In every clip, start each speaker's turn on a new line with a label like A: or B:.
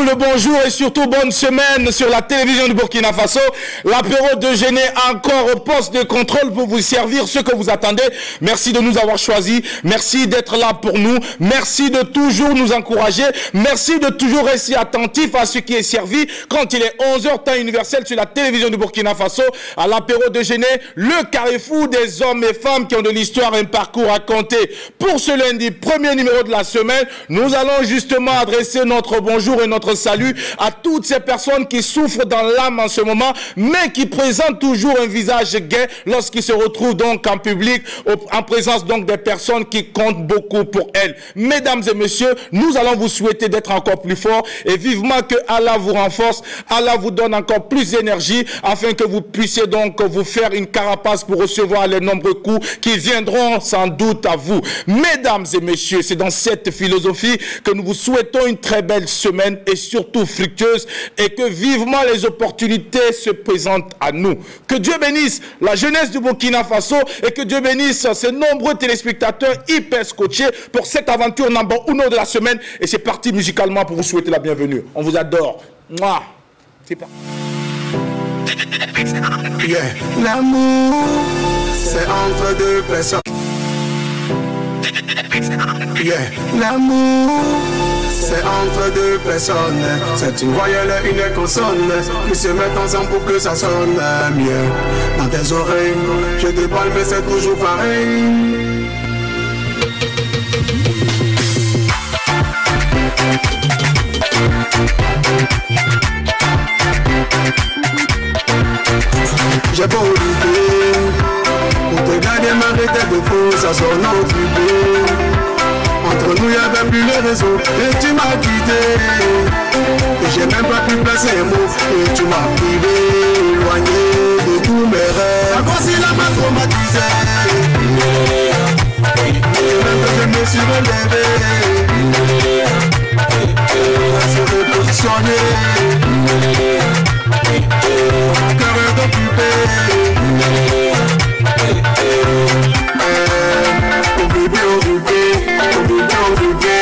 A: le bonjour et surtout bonne semaine sur la télévision du Burkina Faso. L'apéro Déjeuner encore au poste de contrôle pour vous servir ce que vous attendez. Merci de nous avoir choisis. Merci d'être là pour nous. Merci de toujours nous encourager. Merci de toujours rester attentif à ce qui est servi quand il est 11h temps universel sur la télévision du Burkina Faso. À l'apéro Déjeuner, le carrefour des hommes et femmes qui ont de l'histoire et un parcours à compter. Pour ce lundi, premier numéro de la semaine, nous allons justement adresser notre bonjour et notre salut à toutes ces personnes qui souffrent dans l'âme en ce moment, mais qui présentent toujours un visage gai lorsqu'ils se retrouvent donc en public, en présence donc des personnes qui comptent beaucoup pour elles. Mesdames et messieurs, nous allons vous souhaiter d'être encore plus forts et vivement que Allah vous renforce, Allah vous donne encore plus d'énergie afin que vous puissiez donc vous faire une carapace pour recevoir les nombreux coups qui viendront sans doute à vous. Mesdames et messieurs, c'est dans cette philosophie que nous vous souhaitons une très belle semaine et surtout fructueuse et que vivement les opportunités se présentent à nous. Que Dieu bénisse la jeunesse du Burkina Faso et que Dieu bénisse ces nombreux téléspectateurs hyper scotchés pour cette aventure number 1 de la semaine. Et c'est parti musicalement pour vous souhaiter la bienvenue. On vous adore. Mouah. C'est parti.
B: Yeah. L'amour, c'est entre deux personnes. Yeah. L'amour, c'est entre deux personnes. C'est une voyelle et une consonne qui se mettent ensemble pour que ça sonne mieux. Dans tes oreilles, je te parle mais c'est toujours pareil. J'ai beau lutter pour te garder ma tête de faux, ça sonne occupé. Entre nous y'avait plus les réseaux et tu m'as quitté. Et j'ai même pas pu placer un mot et tu m'as privé, éloigné de tous mes rêves. La consigne m'a traumatisé. Et même que je me suis relevé, je suis repositionné. Mon cœur est occupé. Occupé.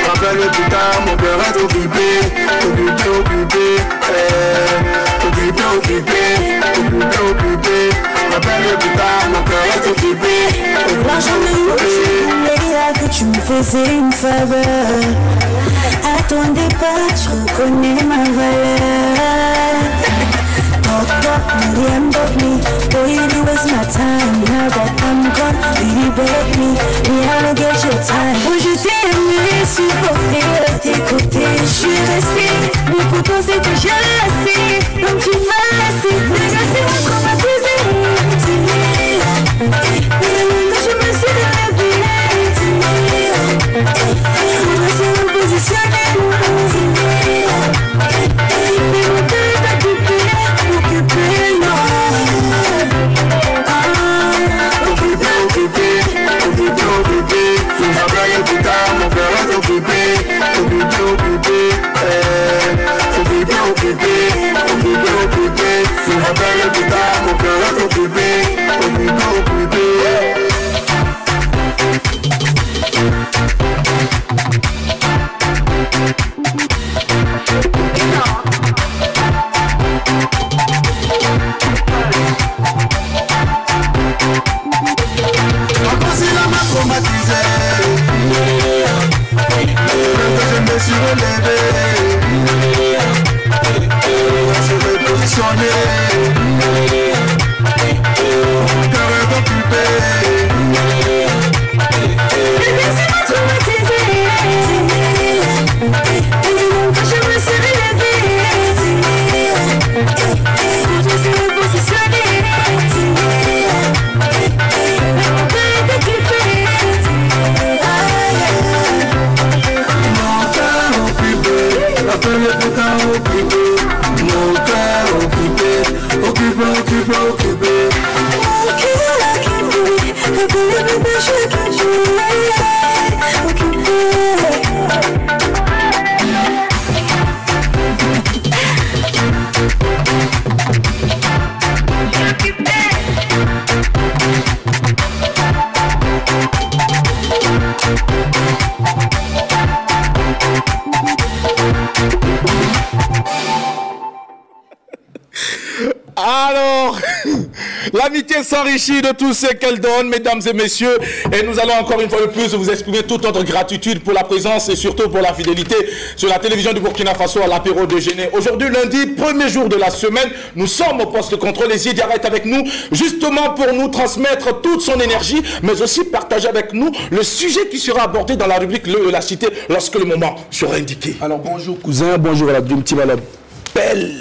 B: Rappelle plus tard, mon cœur est occupé. Occupé. Rappelle plus tard, mon cœur est occupé.
C: L'argent de que tu me faisais une faveur. À ton départ, je reconnais ma valeur. Million but me, boy you waste my time. Now that I'm gone, you beg me I'll get your time. Moi je t'ai aimé, supporté, à tes côtés. Je suis restée, mais pour toi c'est déjà assez. Donc tu m'as laissé, dégager mon traumatisé. Quand je me suis relevée, je me suis repositionnée.
B: Mon cœur est occupé. Je rappelle plus tard, mon cœur est occupé. La consigne m'a traumatisé. Je me suis relevé. Je suis repositionné. Mon cœur est occupé.
C: Laissez-moi traumatiser. Quand je me suis relevé, je me suis repositionné. Mon cœur est occupé.
B: Rappelle le temps occupé. Mon cœur occupé.
A: Alors, l'amitié s'enrichit de tout ce qu'elle donne, mesdames et messieurs, et nous allons encore une fois de plus vous exprimer toute notre gratitude pour la présence et surtout pour la fidélité sur la télévision du Burkina Faso à l'apéro déjeuner. Aujourd'hui, lundi, premier jour de la semaine, nous sommes au poste de contrôle. Les Yediara est avec nous, justement pour nous transmettre toute son énergie, mais aussi partager avec nous le sujet qui sera abordé dans la rubrique Le de la Cité lorsque le moment sera indiqué.
D: Alors bonjour cousin, bonjour à la Dream Team, à la belle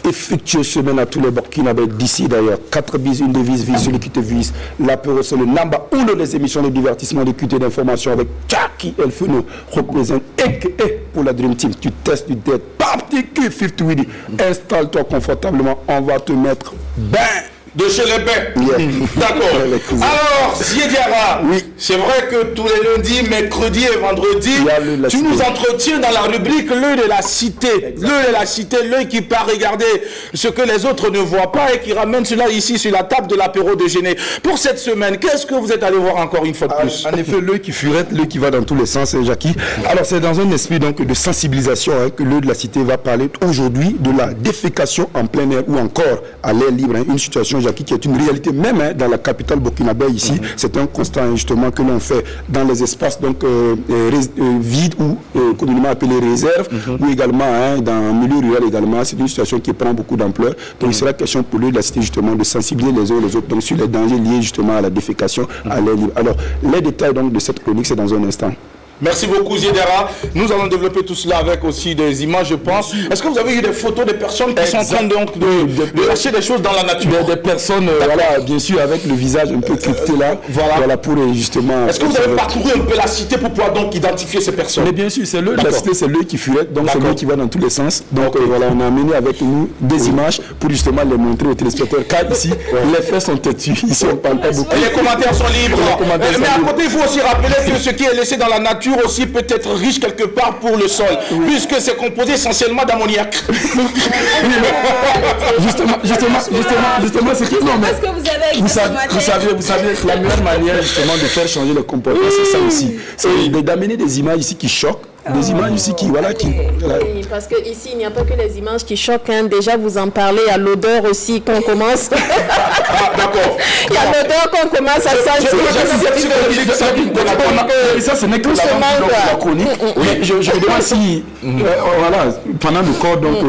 D: et fructueuse semaine à tous les Burkinabés d'ici d'ailleurs. 4 bis, une devise, vise celui qui te vise. L'apéro c'est le number 1 des émissions de divertissement, de culture d'information avec Jackie Elfeno représente et pour la Dream Team. Tu testes, tu dettes, parti cul 50 Willy. Installe-toi confortablement, on va te mettre ben
A: de chez les bains. D'accord. Alors, Yediara, oui. C'est vrai que tous les lundis, mercredis et vendredis, tu nous entretiens dans la rubrique L'œil de la cité. L'œil de la cité, l'œil qui part regarder ce que les autres ne voient pas et qui ramène cela ici sur la table de l'apéro déjeuner. Pour cette semaine, qu'est-ce que vous êtes allé voir encore une fois de plus?
D: En effet, l'œil qui furette, l'œil qui va dans tous les sens, Jackie. Alors, c'est dans un esprit donc de sensibilisation que l'œil de la cité va parler aujourd'hui de la défécation en plein air ou encore à l'air libre. Une situation, Jackie, qui est une réalité même dans la capitale burkinabé ici. C'est un constat justement que l'on fait dans les espaces donc vides ou communément appelés réserves, ou également dans le milieu rural également. C'est une situation qui prend beaucoup d'ampleur. Donc il sera question pour lui de la cité justement de sensibiliser les uns et les autres donc sur les dangers liés justement à la défécation à l'air libre. Alors les détails donc de cette chronique c'est dans un instant.
A: Merci beaucoup Yediara. Nous allons développer tout cela avec aussi des images, je pense. Est-ce que vous avez eu des photos des personnes qui sont en train donc de lâcher des choses dans la nature?
D: Des personnes, voilà, bien sûr, avec le visage un peu crypté là, voilà pour justement...
A: Est-ce que vous avez parcouru un peu la cité pour pouvoir donc identifier ces personnes?
D: Mais bien sûr, c'est la cité, c'est l'œil qui furette, donc c'est l'œil qui va dans tous les sens. Donc voilà, on a amené avec nous des images pour justement les montrer aux téléspectateurs. Car ici, les faits sont têtus, ici on ne parle pas beaucoup.
A: Et les commentaires sont libres. Mais à côté, il faut aussi rappeler que ce qui est laissé dans la nature aussi peut être riche quelque part pour le sol, puisque c'est composé essentiellement d'ammoniac.
D: justement, c'est que non, mais vous savez que la meilleure manière justement de faire changer le comportement, c'est ça aussi, c'est d'amener des images ici qui choquent. Des images ici qui, voilà,
E: Oui, parce que ici, il n'y a pas que les images qui choquent. Déjà, vous en parlez, il y a l'odeur aussi qu'on commence.
A: Ah, d'accord.
E: Il y a l'odeur qu'on commence à sentir.
D: Et ça, ce n'est que la chronique. Je me demande si, voilà, pendant le corps, donc...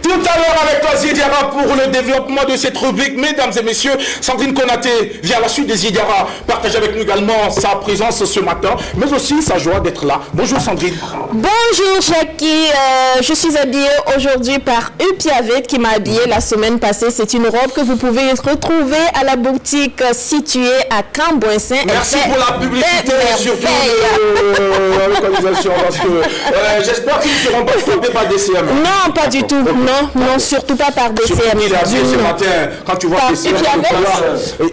A: Tout à l'heure avec toi, Yediara, pour le développement de cette rubrique. Mesdames et messieurs, Sandrine Konaté vient à la suite des Yediara partage avec nous également sa présence ce matin, mais aussi sa joie d'être là. Bonjour Sandrine.
E: Bonjour Jackie, je suis habillée aujourd'hui par Upiavet qui m'a habillée la semaine passée. C'est une robe que vous pouvez retrouver à la boutique située à Camboinsin.
A: Merci pour la publicité et surtout la localisation, parce que j'espère qu'ils ne seront pas frappés par DCM.
E: Non, pas du tout. Non, surtout pas par DCM.
A: Il a dit ce matin, quand tu vois DCM,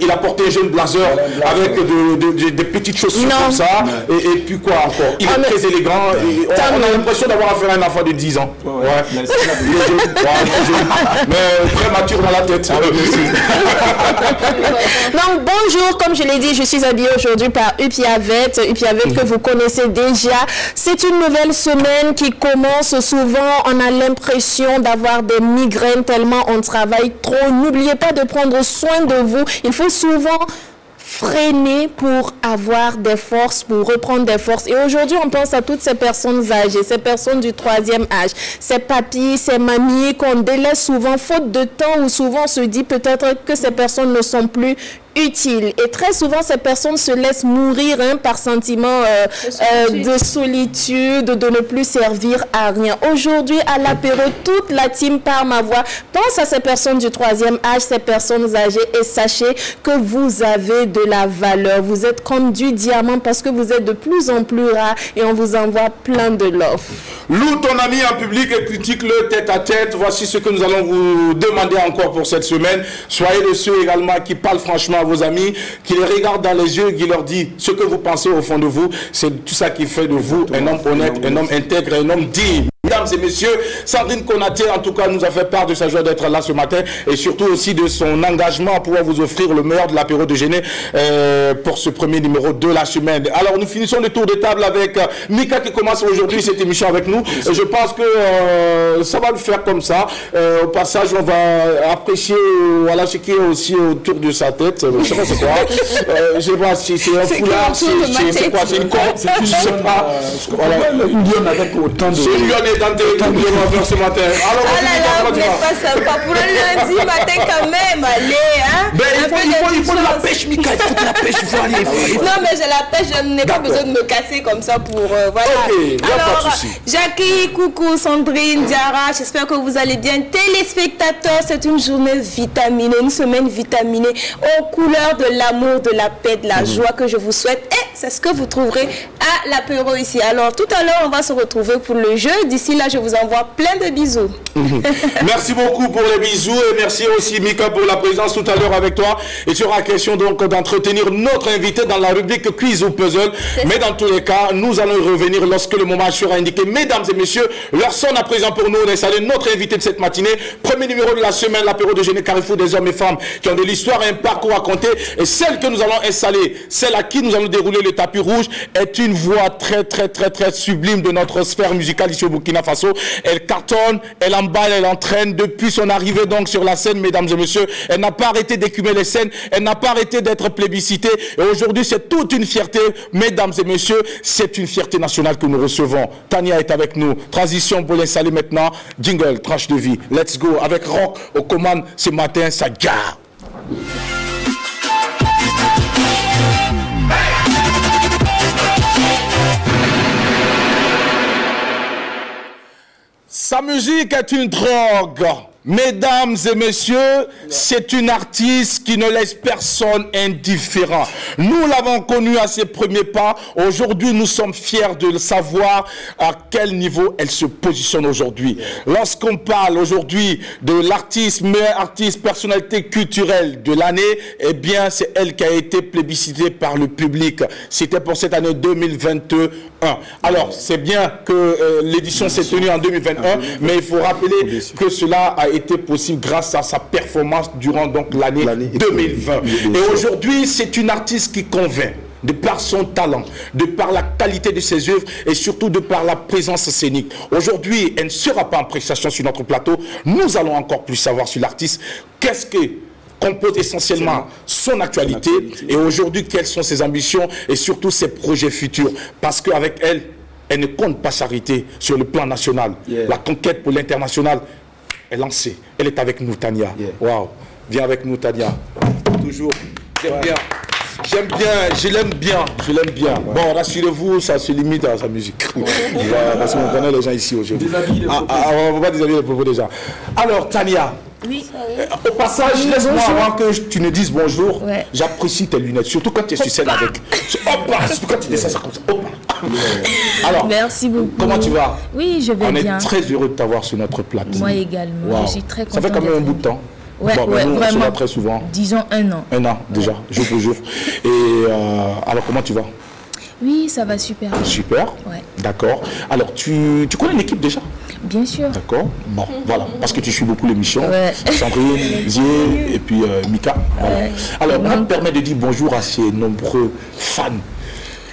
A: il a porté un jeune blazer avec des petites chaussures comme ça. Et puis quoi encore? Il est très élégant. On a l'impression d'avoir affaire à un enfant de 10 ans. Ouais. Il est jeune, mais très mature dans la tête.
E: Donc bonjour, comme je l'ai dit, je suis habillée aujourd'hui par Upiavet que vous connaissez déjà. C'est une nouvelle semaine qui commence. Souvent, on a l'impression d'avoir des migraines tellement on travaille trop. N'oubliez pas de prendre soin de vous. Il faut souvent freiner pour avoir des forces, pour reprendre des forces. Et aujourd'hui, on pense à toutes ces personnes âgées, ces personnes du 3e âge, ces papis, ces mamies qu'on délaisse souvent faute de temps ou souvent on se dit peut-être que ces personnes ne sont plus utiles. Et très souvent, ces personnes se laissent mourir par sentiment de solitude, de ne plus servir à rien. Aujourd'hui, à l'apéro, toute la team par ma voix pense à ces personnes du 3e âge, ces personnes âgées, et sachez que vous avez de la valeur. Vous êtes comme du diamant parce que vous êtes de plus en plus rare et on vous envoie plein de love.
A: Loue ton ami en public et critique-le tête à tête. Voici ce que nous allons vous demander encore pour cette semaine. Soyez de ceux également qui parlent franchement à vos amis, qui les regardent dans les yeux et qui leur dit ce que vous pensez au fond de vous. C'est tout ça qui fait de vous un homme honnête, un homme intègre, un homme digne. mesdames et messieurs. Sandrine Konaté, en tout cas, nous a fait part de sa joie d'être là ce matin et surtout aussi de son engagement à pouvoir vous offrir le meilleur de l'apéro déjeuner pour ce premier numéro de la semaine. Alors, nous finissons le tour de table avec Mika qui commence aujourd'hui cette émission avec nous. Et je pense que ça va le faire comme ça. Au passage, on va apprécier voilà, ce qui est aussi autour de sa tête. Je sais pas c'est quoi. Je sais pas si c'est un foulard, c'est quoi, c'est une corde, je sais pas. Voilà.
D: Une lionne avec autant de...
A: C'est une lionne dentée comme je vais faire ce matin. Alors,
E: ah là là, vous n'êtes pas sympa. Pour un lundi matin quand même, allez, hein.
A: Ben, il faut de la pêche, Mika, il faut de la pêche, il faut aller.
E: Non, mais j'ai la pêche, je n'ai pas besoin de me casser comme ça pour... voilà.
A: Ok,
E: alors,
A: pas de souci.
E: Jackie, coucou, Sandrine, Diara, j'espère que vous allez bien. Téléspectateurs, c'est une journée vitaminée, une semaine vitaminée, aux couleurs de l'amour, de la paix, de la joie que je vous souhaite. Et c'est ce que vous trouverez à l'apéro ici. Alors, tout à l'heure, on va se retrouver pour le jeu. D'ici là, je vous envoie plein de bisous.
A: Merci beaucoup pour les bisous et merci aussi Mika pour la présence tout à l'heure avec toi. Et tu auras question donc d'entretenir notre invité dans la rubrique quiz ou puzzle. Mais dans tous les cas, nous allons y revenir lorsque le moment sera indiqué. Mesdames et messieurs, l'heure sonne à présent pour nous d'installer notre invité de cette matinée. Premier numéro de la semaine, l'apéro déjeuner Carrefour des hommes et femmes qui ont de l'histoire et un parcours à compter. Et celle que nous allons installer, celle à qui nous allons dérouler le tapis rouge, est une voix très sublime de notre sphère musicale ici au Burkina Faso. Elle cartonne, elle emballe, elle entraîne depuis son arrivée donc sur la scène, mesdames et messieurs. Elle n'a pas arrêté d'écumer les scènes, elle n'a pas arrêté d'être plébiscitée. Et aujourd'hui, c'est toute une fierté, mesdames et messieurs, c'est une fierté nationale que nous recevons. Tania est avec nous. Transition pour l'installer maintenant. Jingle, tranche de vie. Let's go. Avec Rock aux commandes ce matin, ça gare. Sa musique est une drogue. Mesdames et messieurs, c'est une artiste qui ne laisse personne indifférent. Nous l'avons connue à ses premiers pas. Aujourd'hui, nous sommes fiers de savoir à quel niveau elle se positionne aujourd'hui. Lorsqu'on parle aujourd'hui de l'artiste, meilleure artiste, personnalité culturelle de l'année, eh bien, c'est elle qui a été plébiscitée par le public. C'était pour cette année 2021. Alors, c'est bien que l'édition s'est tenue en 2021, mais il faut rappeler que cela a été possible grâce à sa performance durant donc l'année 2020. Et aujourd'hui, c'est une artiste qui convainc de par son talent, de par la qualité de ses œuvres et surtout de par la présence scénique. Aujourd'hui, elle ne sera pas en prestation sur notre plateau. Nous allons encore plus savoir sur l'artiste. Qu'est-ce que compose essentiellement son actualité et aujourd'hui, quelles sont ses ambitions et surtout ses projets futurs. Parce qu'avec elle, elle ne compte pas s'arrêter sur le plan national. La conquête pour l'international est lancée. Elle est avec nous, Tania. Waouh. Viens avec nous, Tania. Toujours. J'aime bien. J'aime bien, je l'aime bien, je l'aime bien. Bon, rassurez-vous, ça se limite à sa musique. Parce qu'on connaît les gens ici aujourd'hui. On ne va pas déshabiller les propos des gens. Alors, Tania.
F: Oui.
A: Au passage, laisse-moi avant que tu ne dises bonjour. J'apprécie tes lunettes, surtout quand tu es sur scène avec. Surtout quand tu descends ça comme ça. Alors,
F: merci beaucoup.
A: Comment tu vas?
F: Oui, je vais bien.
A: On est très heureux de t'avoir sur notre plateau.
F: Moi également, je suis très contente.
A: Ça fait quand même un bout de temps.
F: Ouais,
A: bon,
F: ouais,
A: nous,
F: vraiment.
A: on se voit très souvent.
F: Disons 1 an.
A: 1 an déjà, jour pour jour. Et alors, comment tu vas?
F: Oui, ça va super.
A: Super.
F: Ouais.
A: D'accord. Alors, tu connais l'équipe déjà?
F: Bien sûr.
A: D'accord. Bon, voilà. Parce que tu suis beaucoup l'émission.
F: Ouais.
A: Sandrine, Zier et puis Mika. Voilà.
F: Ouais.
A: Alors, on me permet de dire bonjour à ces nombreux fans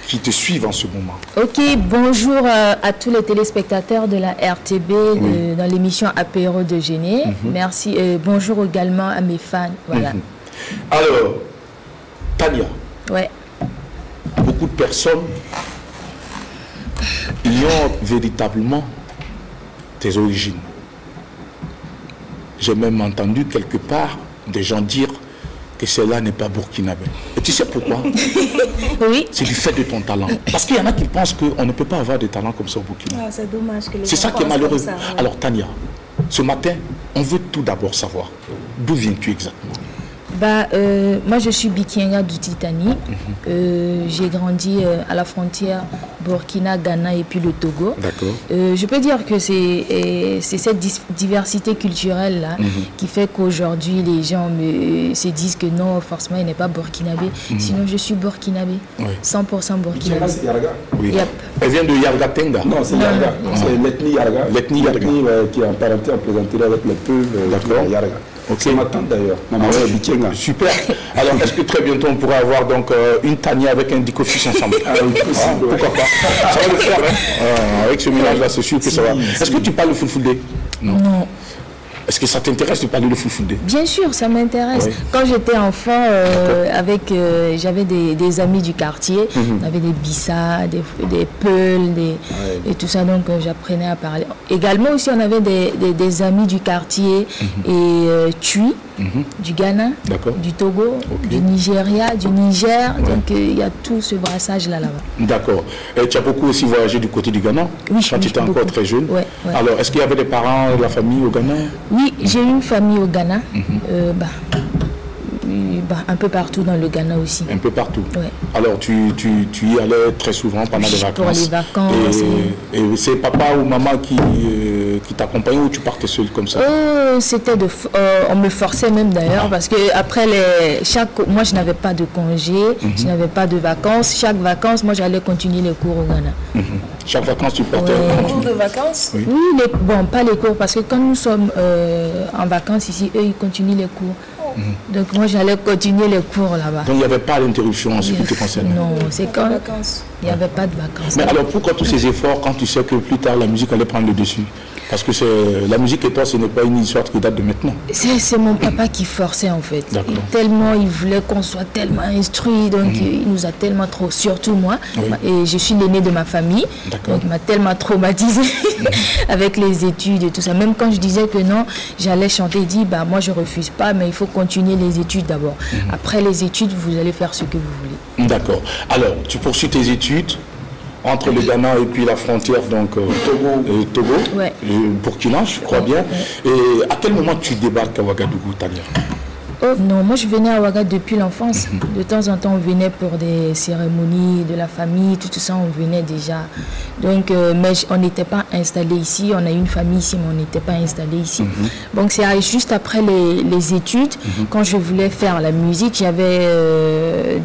A: qui te suivent en ce moment.
F: Ok, bonjour à tous les téléspectateurs de la RTB dans l'émission Apéro Déjeuner. Merci. Bonjour également à mes fans. Voilà.
A: Alors, Tania.
F: Ouais.
A: Beaucoup de personnes ignorent véritablement tes origines. J'ai même entendu quelque part des gens dire que celle-là n'est pas burkinabé. Et tu sais pourquoi?
F: Oui.
A: C'est du fait de ton talent. Parce qu'il y en a qui pensent qu'on ne peut pas avoir de talent comme ça au Burkina.
F: Ah, c'est dommage que les
A: C'est ça qui est malheureux. Ça, ouais. Alors Tania, ce matin, on veut tout d'abord savoir d'où viens-tu exactement?
F: Moi, je suis Bikienga du Titani. J'ai grandi à la frontière Burkina, Ghana et puis le Togo. Je peux dire que c'est cette diversité culturelle-là qui fait qu'aujourd'hui, les gens se disent que non, forcément, il n'est pas burkinabé. Sinon, je suis burkinabé. 100% burkinabé.
D: C'est Yarga.
A: Oui.
F: Yep.
A: Elle vient de Yarga Tenga.
D: Non, c'est Yarga. C'est l'ethnie Yarga.
A: L'ethnie Yarga.
D: Qui est en parenté, en plaisanterie avec le peuple Yarga. C'est ma tante d'ailleurs.
A: Super. Alors, est-ce que très bientôt on pourrait avoir donc une Tania avec un Diko Fils ensemble? Pourquoi pas? Ça va le faire, hein? Avec ce mélange-là, c'est sûr que ça va. Est-ce que tu parles le Fulfulde?
F: Non.
A: Est-ce que ça t'intéresse de parler le Fulfulde?
F: Bien sûr, ça m'intéresse. Oui. Quand j'étais enfant, j'avais des amis du quartier. On avait des Bissa, des Peuls, et tout ça. Donc, j'apprenais à parler. Également aussi, on avait des amis du quartier et Tui, du Ghana, du Togo, du Nigeria, du Niger. Donc, il y a tout ce brassage-là là-bas. D'accord.
A: Et tu as beaucoup aussi voyagé du côté du Ghana?
F: Oui,
A: quand tu étais encore très jeune?
F: Oui.
A: Alors, est-ce qu'il y avait des parents, de la famille au Ghana?
F: Oui, j'ai une famille au Ghana, un peu partout dans le Ghana aussi.
A: Un peu partout.
F: Ouais.
A: Alors tu y allais très souvent pendant les vacances?
F: Pour les vacances.
A: Et c'est papa ou maman qui t'accompagnait ou tu partais seule comme ça?
F: On me forçait même d'ailleurs parce que après moi je n'avais pas de congé, je n'avais pas de vacances. Chaque vacances, moi j'allais continuer les cours au Ghana.
A: Chaque vacances tu partais?
E: Cours de vacances?
F: Oui, pas les cours parce que quand nous sommes en vacances ici, eux ils continuent les cours. Donc moi j'allais continuer les cours là-bas.
A: Donc il n'y avait pas d'interruption en ce qui te concerne?
F: Non, c'est quand il n'y avait pas de vacances.
A: Mais alors pourquoi tous ces efforts quand tu sais que plus tard la musique allait prendre le dessus? Parce que la musique et toi, ce n'est pas une histoire qui date de maintenant.
F: C'est mon papa qui forçait en fait. Il voulait qu'on soit tellement instruit, donc il nous a tellement trop, surtout moi. Et je suis l'aîné de ma famille, donc il m'a tellement traumatisé avec les études et tout ça. Même quand je disais que non, j'allais chanter, il dit moi je refuse pas, mais il faut continuer les études d'abord. Après les études, vous allez faire ce que vous voulez. D'accord.
A: Alors, tu poursuis tes études entre le Ghana et puis la frontière, donc Togo, Burkina, je crois bien. Et à quel moment tu débarques à Ouagadougou, Tania?
F: Non, moi je venais à Ouaga depuis l'enfance. De temps en temps, on venait pour des cérémonies de la famille, tout ça, on venait déjà. Donc, mais on n'était pas installé ici. On a une famille ici, mais on n'était pas installé ici. Donc, c'est juste après les études, quand je voulais faire la musique, j'avais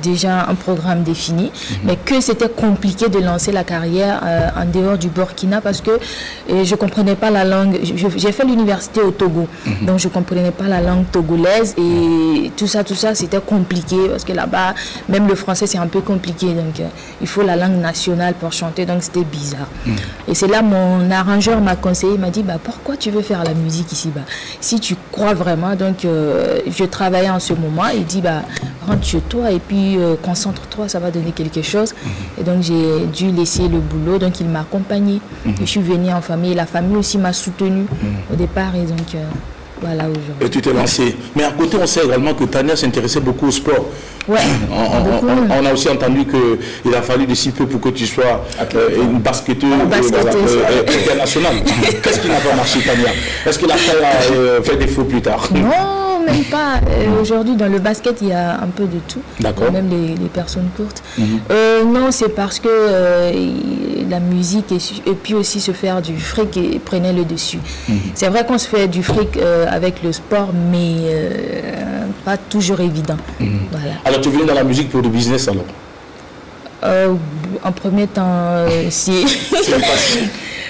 F: déjà un programme défini, mais que c'était compliqué de lancer la carrière en dehors du Burkina parce que je ne comprenais pas la langue. J'ai fait l'université au Togo, donc je ne comprenais pas la langue togolaise et tout ça, c'était compliqué parce que là-bas, même le français, c'est un peu compliqué. Donc, il faut la langue nationale pour chanter. Donc, c'était bizarre. Et c'est là, mon arrangeur m'a conseillé. Il m'a dit, pourquoi tu veux faire la musique ici? Si tu crois vraiment. Donc, je travaillais en ce moment. Il dit, rentre chez toi et puis concentre-toi, ça va donner quelque chose. Et donc, j'ai dû laisser le boulot. Donc, il m'a accompagné. Je suis venue en famille. La famille aussi m'a soutenue au départ. Et donc... voilà, aujourd'hui. Et
A: tu t'es lancé. Mais à côté, on sait également que Tania s'intéressait beaucoup au sport.
F: Ouais.
A: On a aussi entendu qu'il a fallu de si peu pour que tu sois une basketteuse internationale. Qu'est-ce qui n'a pas marché, Tania? Est-ce que la taille a fait défaut plus tard?
F: Non, même pas. Aujourd'hui, dans le basket, il y a un peu de tout.
A: D'accord.
F: Même les personnes courtes. Non, c'est parce que la musique et puis aussi se faire du fric prenait le dessus. C'est vrai qu'on se fait du fric avec le sport, mais pas toujours évident. Voilà.
A: Alors tu viens dans la musique pour le business alors?
F: En premier temps, si...
A: C'est une passion.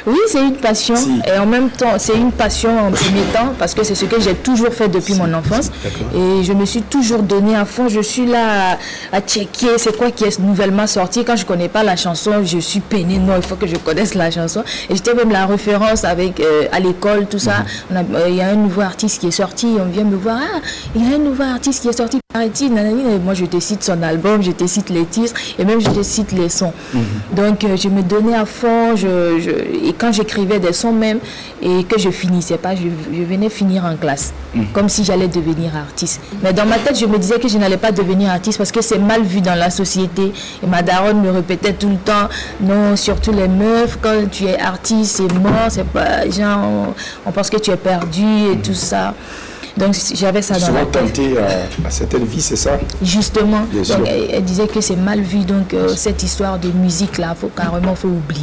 F: Oui, c'est une passion. Et en même temps, c'est une passion en premier temps parce que c'est ce que j'ai toujours fait depuis mon enfance. Et je me suis toujours donné à fond. Je suis là à checker c'est quoi qui est nouvellement sorti. Quand je ne connais pas la chanson, je suis peinée. Non, il faut que je connaisse la chanson. Et j'étais même la référence avec à l'école, tout ça. Il y a un nouveau artiste qui est sorti. On vient me voir. Ah, il y a un nouveau artiste qui est sorti. Moi, je te cite son album, je te cite les titres et même je te cite les sons. Donc, je me donnais à fond. Et quand j'écrivais des sons même et que je finissais pas, je venais finir en classe. Comme si j'allais devenir artiste. Mais dans ma tête, je me disais que je n'allais pas devenir artiste parce que c'est mal vu dans la société. Et ma daronne me répétait tout le temps, non, surtout les meufs, quand tu es artiste, c'est mort, c'est pas, genre, on pense que tu es perdu et tout ça. Donc j'avais ça dans la tête.
D: Tenter à certaines vies, c'est ça?
F: Justement,
D: Bien
F: donc,
D: sûr.
F: elle disait que c'est mal vu, donc cette histoire de musique là, faut oublier.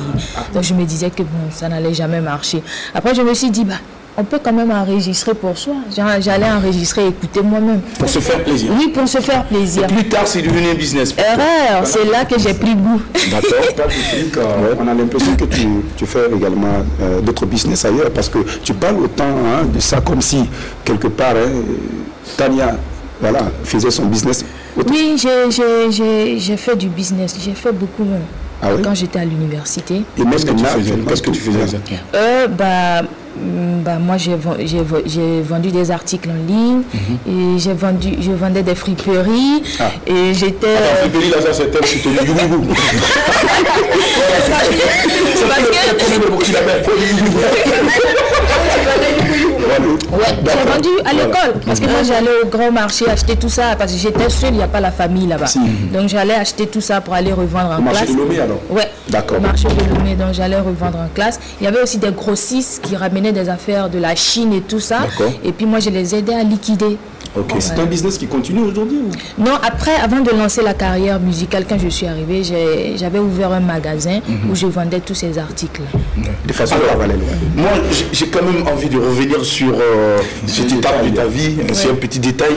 F: Donc je me disais que bon, ça n'allait jamais marcher. Après je me suis dit, bah, on peut quand même enregistrer pour soi. J'allais enregistrer, écouter moi-même.
A: Pour se faire plaisir.
F: Oui, pour se faire plaisir.
A: Plus tard, c'est devenu un business.
F: Erreur, c'est là que j'ai pris goût.
D: D'accord. On a l'impression que tu fais également d'autres business ailleurs parce que tu parles autant de ça comme si, quelque part, Tania faisait son business.
F: Oui, j'ai fait du business. J'ai fait beaucoup même.
D: Ah oui?
F: Quand j'étais à l'université.
D: Et même
A: Qu'est-ce que tu faisais exactement?
F: Moi, j'ai vendu des articles en ligne, et je vendais des friperies, et j'étais...
A: La friperie, là, ça, c'était
F: j'ai vendu à l'école, parce que moi, j'allais au grand marché acheter tout ça, parce que j'étais seule, il n'y a pas la famille là-bas. Donc, j'allais acheter tout ça pour aller revendre en classe.
D: Marché de Lomé, alors?
F: Oui,
D: d'accord.
F: Au marché de Lomé, donc j'allais revendre en classe. Il y avait aussi des grossistes qui ramenaient des affaires de la Chine et tout ça. Et puis moi, je les aidais à liquider.
D: Ok, c'est un business qui continue aujourd'hui?
F: Non, après, avant de lancer la carrière musicale, quand je suis arrivée, j'avais ouvert un magasin où je vendais tous ces articles.
D: De façon
A: parallèle. Moi, j'ai quand même envie de revenir sur cette étape de ta vie. C'est un petit détail,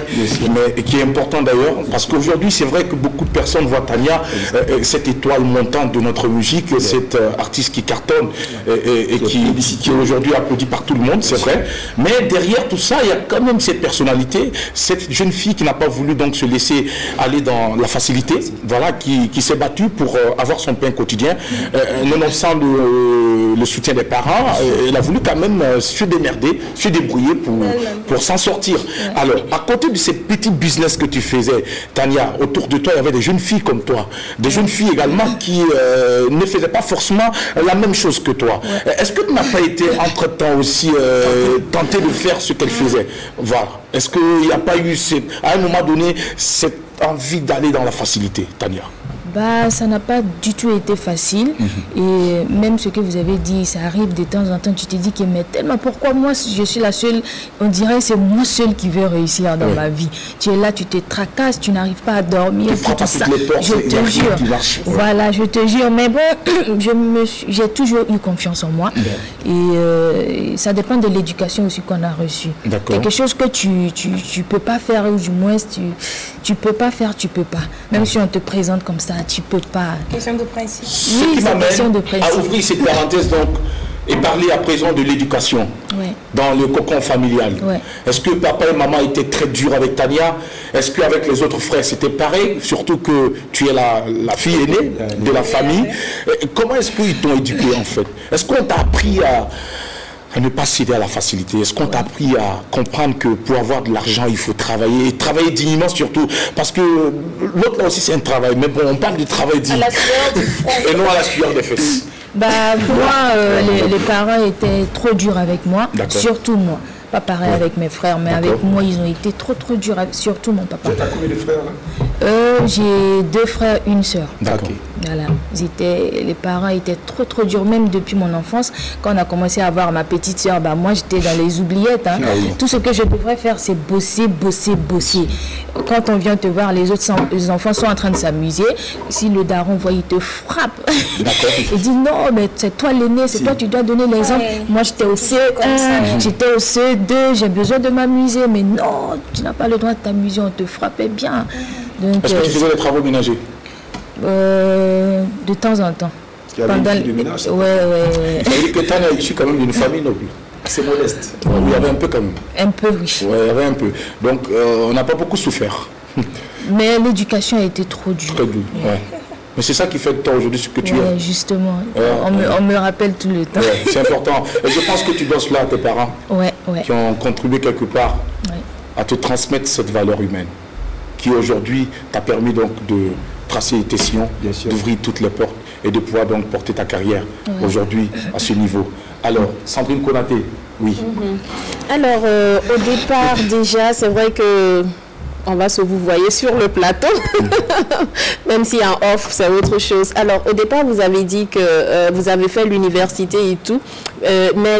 A: mais qui est important d'ailleurs, parce qu'aujourd'hui, c'est vrai que beaucoup de personnes voient Tania, cette étoile montante de notre musique, cette artiste qui cartonne et qui est aujourd'hui applaudie par tout le monde, c'est vrai. Mais derrière tout ça, il y a quand même cette personnalité, cette jeune fille qui n'a pas voulu donc se laisser aller dans la facilité, voilà, qui s'est battue pour avoir son pain quotidien, nonobstant le soutien des parents. Elle a voulu quand même se démerder, se débrouiller pour s'en sortir. Alors, à côté de ces petits business que tu faisais, Tania, autour de toi, il y avait des jeunes filles comme toi, des jeunes filles également qui ne faisaient pas forcément la même chose que toi. Est-ce que tu n'as pas été entre-temps aussi tenté de faire ce qu'elle faisait? Voilà. Est-ce qu'il n'y a pas eu, à un moment donné, cette envie d'aller dans la facilité, Tania?
F: Ça n'a pas du tout été facile. Et même ce que vous avez dit, ça arrive de temps en temps, tu te dis que mais tellement, pourquoi moi je suis la seule, on dirait que c'est moi seule qui veux réussir dans ma vie. Tu es là, tu te tracasses, tu n'arrives pas à dormir, tout ça. Je te jure. Voilà, je te jure. Mais bon, j'ai toujours eu confiance en moi. Et ça dépend de l'éducation aussi qu'on a reçue. Quelque chose que tu peux pas faire, ou du moins tu peux pas faire, tu peux pas. Même si on te présente comme ça, tu peux pas.
E: Question de principe.
A: Ce qui m'amène à ouvrir cette parenthèse donc et parler à présent de l'éducation dans le cocon familial. Est-ce que papa et maman étaient très durs avec Tania? Est-ce qu'avec les autres frères c'était pareil? Surtout que tu es la fille aînée de la famille. Comment est-ce qu'ils t'ont éduqué en fait? Est-ce qu'on t'a appris à ne pas céder à la facilité? Est-ce qu'on t'a appris à comprendre que pour avoir de l'argent, il faut travailler, et travailler dignement surtout? Parce que l'autre là aussi c'est un travail, mais bon, on parle du travail digne.
E: À la sueur du front.
A: Et non à la sueur des fesses.
F: Moi, les parents étaient trop durs avec moi, surtout moi. Pas pareil avec mes frères, mais avec moi, ils ont été trop durs, surtout mon papa.
D: Tu as combien de frères là?
F: J'ai 2 frères, 1 sœur.
A: D'accord.
F: Voilà. Les parents étaient trop durs, même depuis mon enfance. Quand on a commencé à avoir ma petite sœur, moi j'étais dans les oubliettes. Tout ce que je devrais faire, c'est bosser. Quand on vient te voir, les enfants sont en train de s'amuser. Si le daron voit, il te frappe. Il dit non, mais c'est toi l'aîné, c'est toi, tu dois donner l'exemple. Moi j'étais au C1, j'étais au C2, j'ai besoin de m'amuser. Mais non, tu n'as pas le droit de t'amuser, on te frappait bien.
A: Est-ce que tu faisais les travaux ménagers?
F: De temps en temps.
D: Pendant le ménage.
A: Ça veut dire que Tania est issue quand même d'une famille noble, assez modeste. Il y avait un peu quand même.
F: Un peu, oui.
A: Il y avait un peu. Donc on n'a pas beaucoup souffert.
F: Mais l'éducation a été trop dure.
A: Très dure, Mais c'est ça qui fait de toi aujourd'hui ce que tu es.
F: Justement. On me rappelle tout le temps.
A: C'est important. Et je pense que tu dois cela à tes parents qui ont contribué quelque part à te transmettre cette valeur humaine qui aujourd'hui t'a permis donc de tracer tes sillons, d'ouvrir toutes les portes et de pouvoir donc porter ta carrière aujourd'hui à ce niveau. Alors, Sandrine Konaté, oui.
E: Alors, au départ, déjà, c'est vrai que on va se vous voyez sur le plateau, même si en off, c'est autre chose. Alors, au départ, vous avez dit que vous avez fait l'université et tout, mais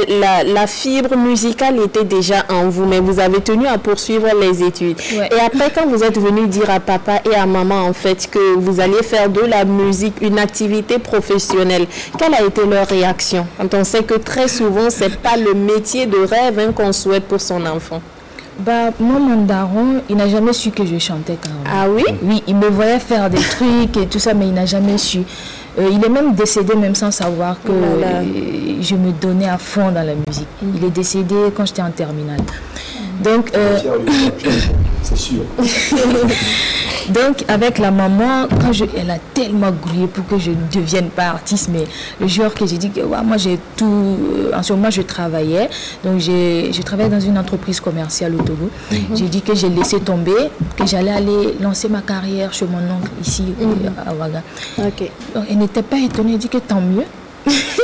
E: la fibre musicale était déjà en vous, mais vous avez tenu à poursuivre les études. Ouais. Et après, quand vous êtes venu dire à papa et à maman, en fait, que vous alliez faire de la musique une activité professionnelle, quelle a été leur réaction? Quand on sait que très souvent, c'est pas le métier de rêve qu'on souhaite pour son enfant.
F: Bah, moi, mon daron, il n'a jamais su que je chantais quand même.
E: Ah oui?
F: Oui, il me voyait faire des trucs et tout ça, mais il n'a jamais su. Il est même décédé même sans savoir que je me donnais à fond dans la musique. Il est décédé quand j'étais en terminale. Donc,
D: c'est sûr.
F: Donc, avec la maman, elle a tellement grouillé pour que je ne devienne pas artiste, mais le jour que j'ai dit que ouais, moi j'ai tout, en ce moment je travaillais, donc je travaillais dans une entreprise commerciale au Togo. J'ai dit que j'ai laissé tomber, que j'allais aller lancer ma carrière chez mon oncle ici à Ouaga.
E: Okay.
F: Donc, elle n'était pas étonnée, elle dit que tant mieux.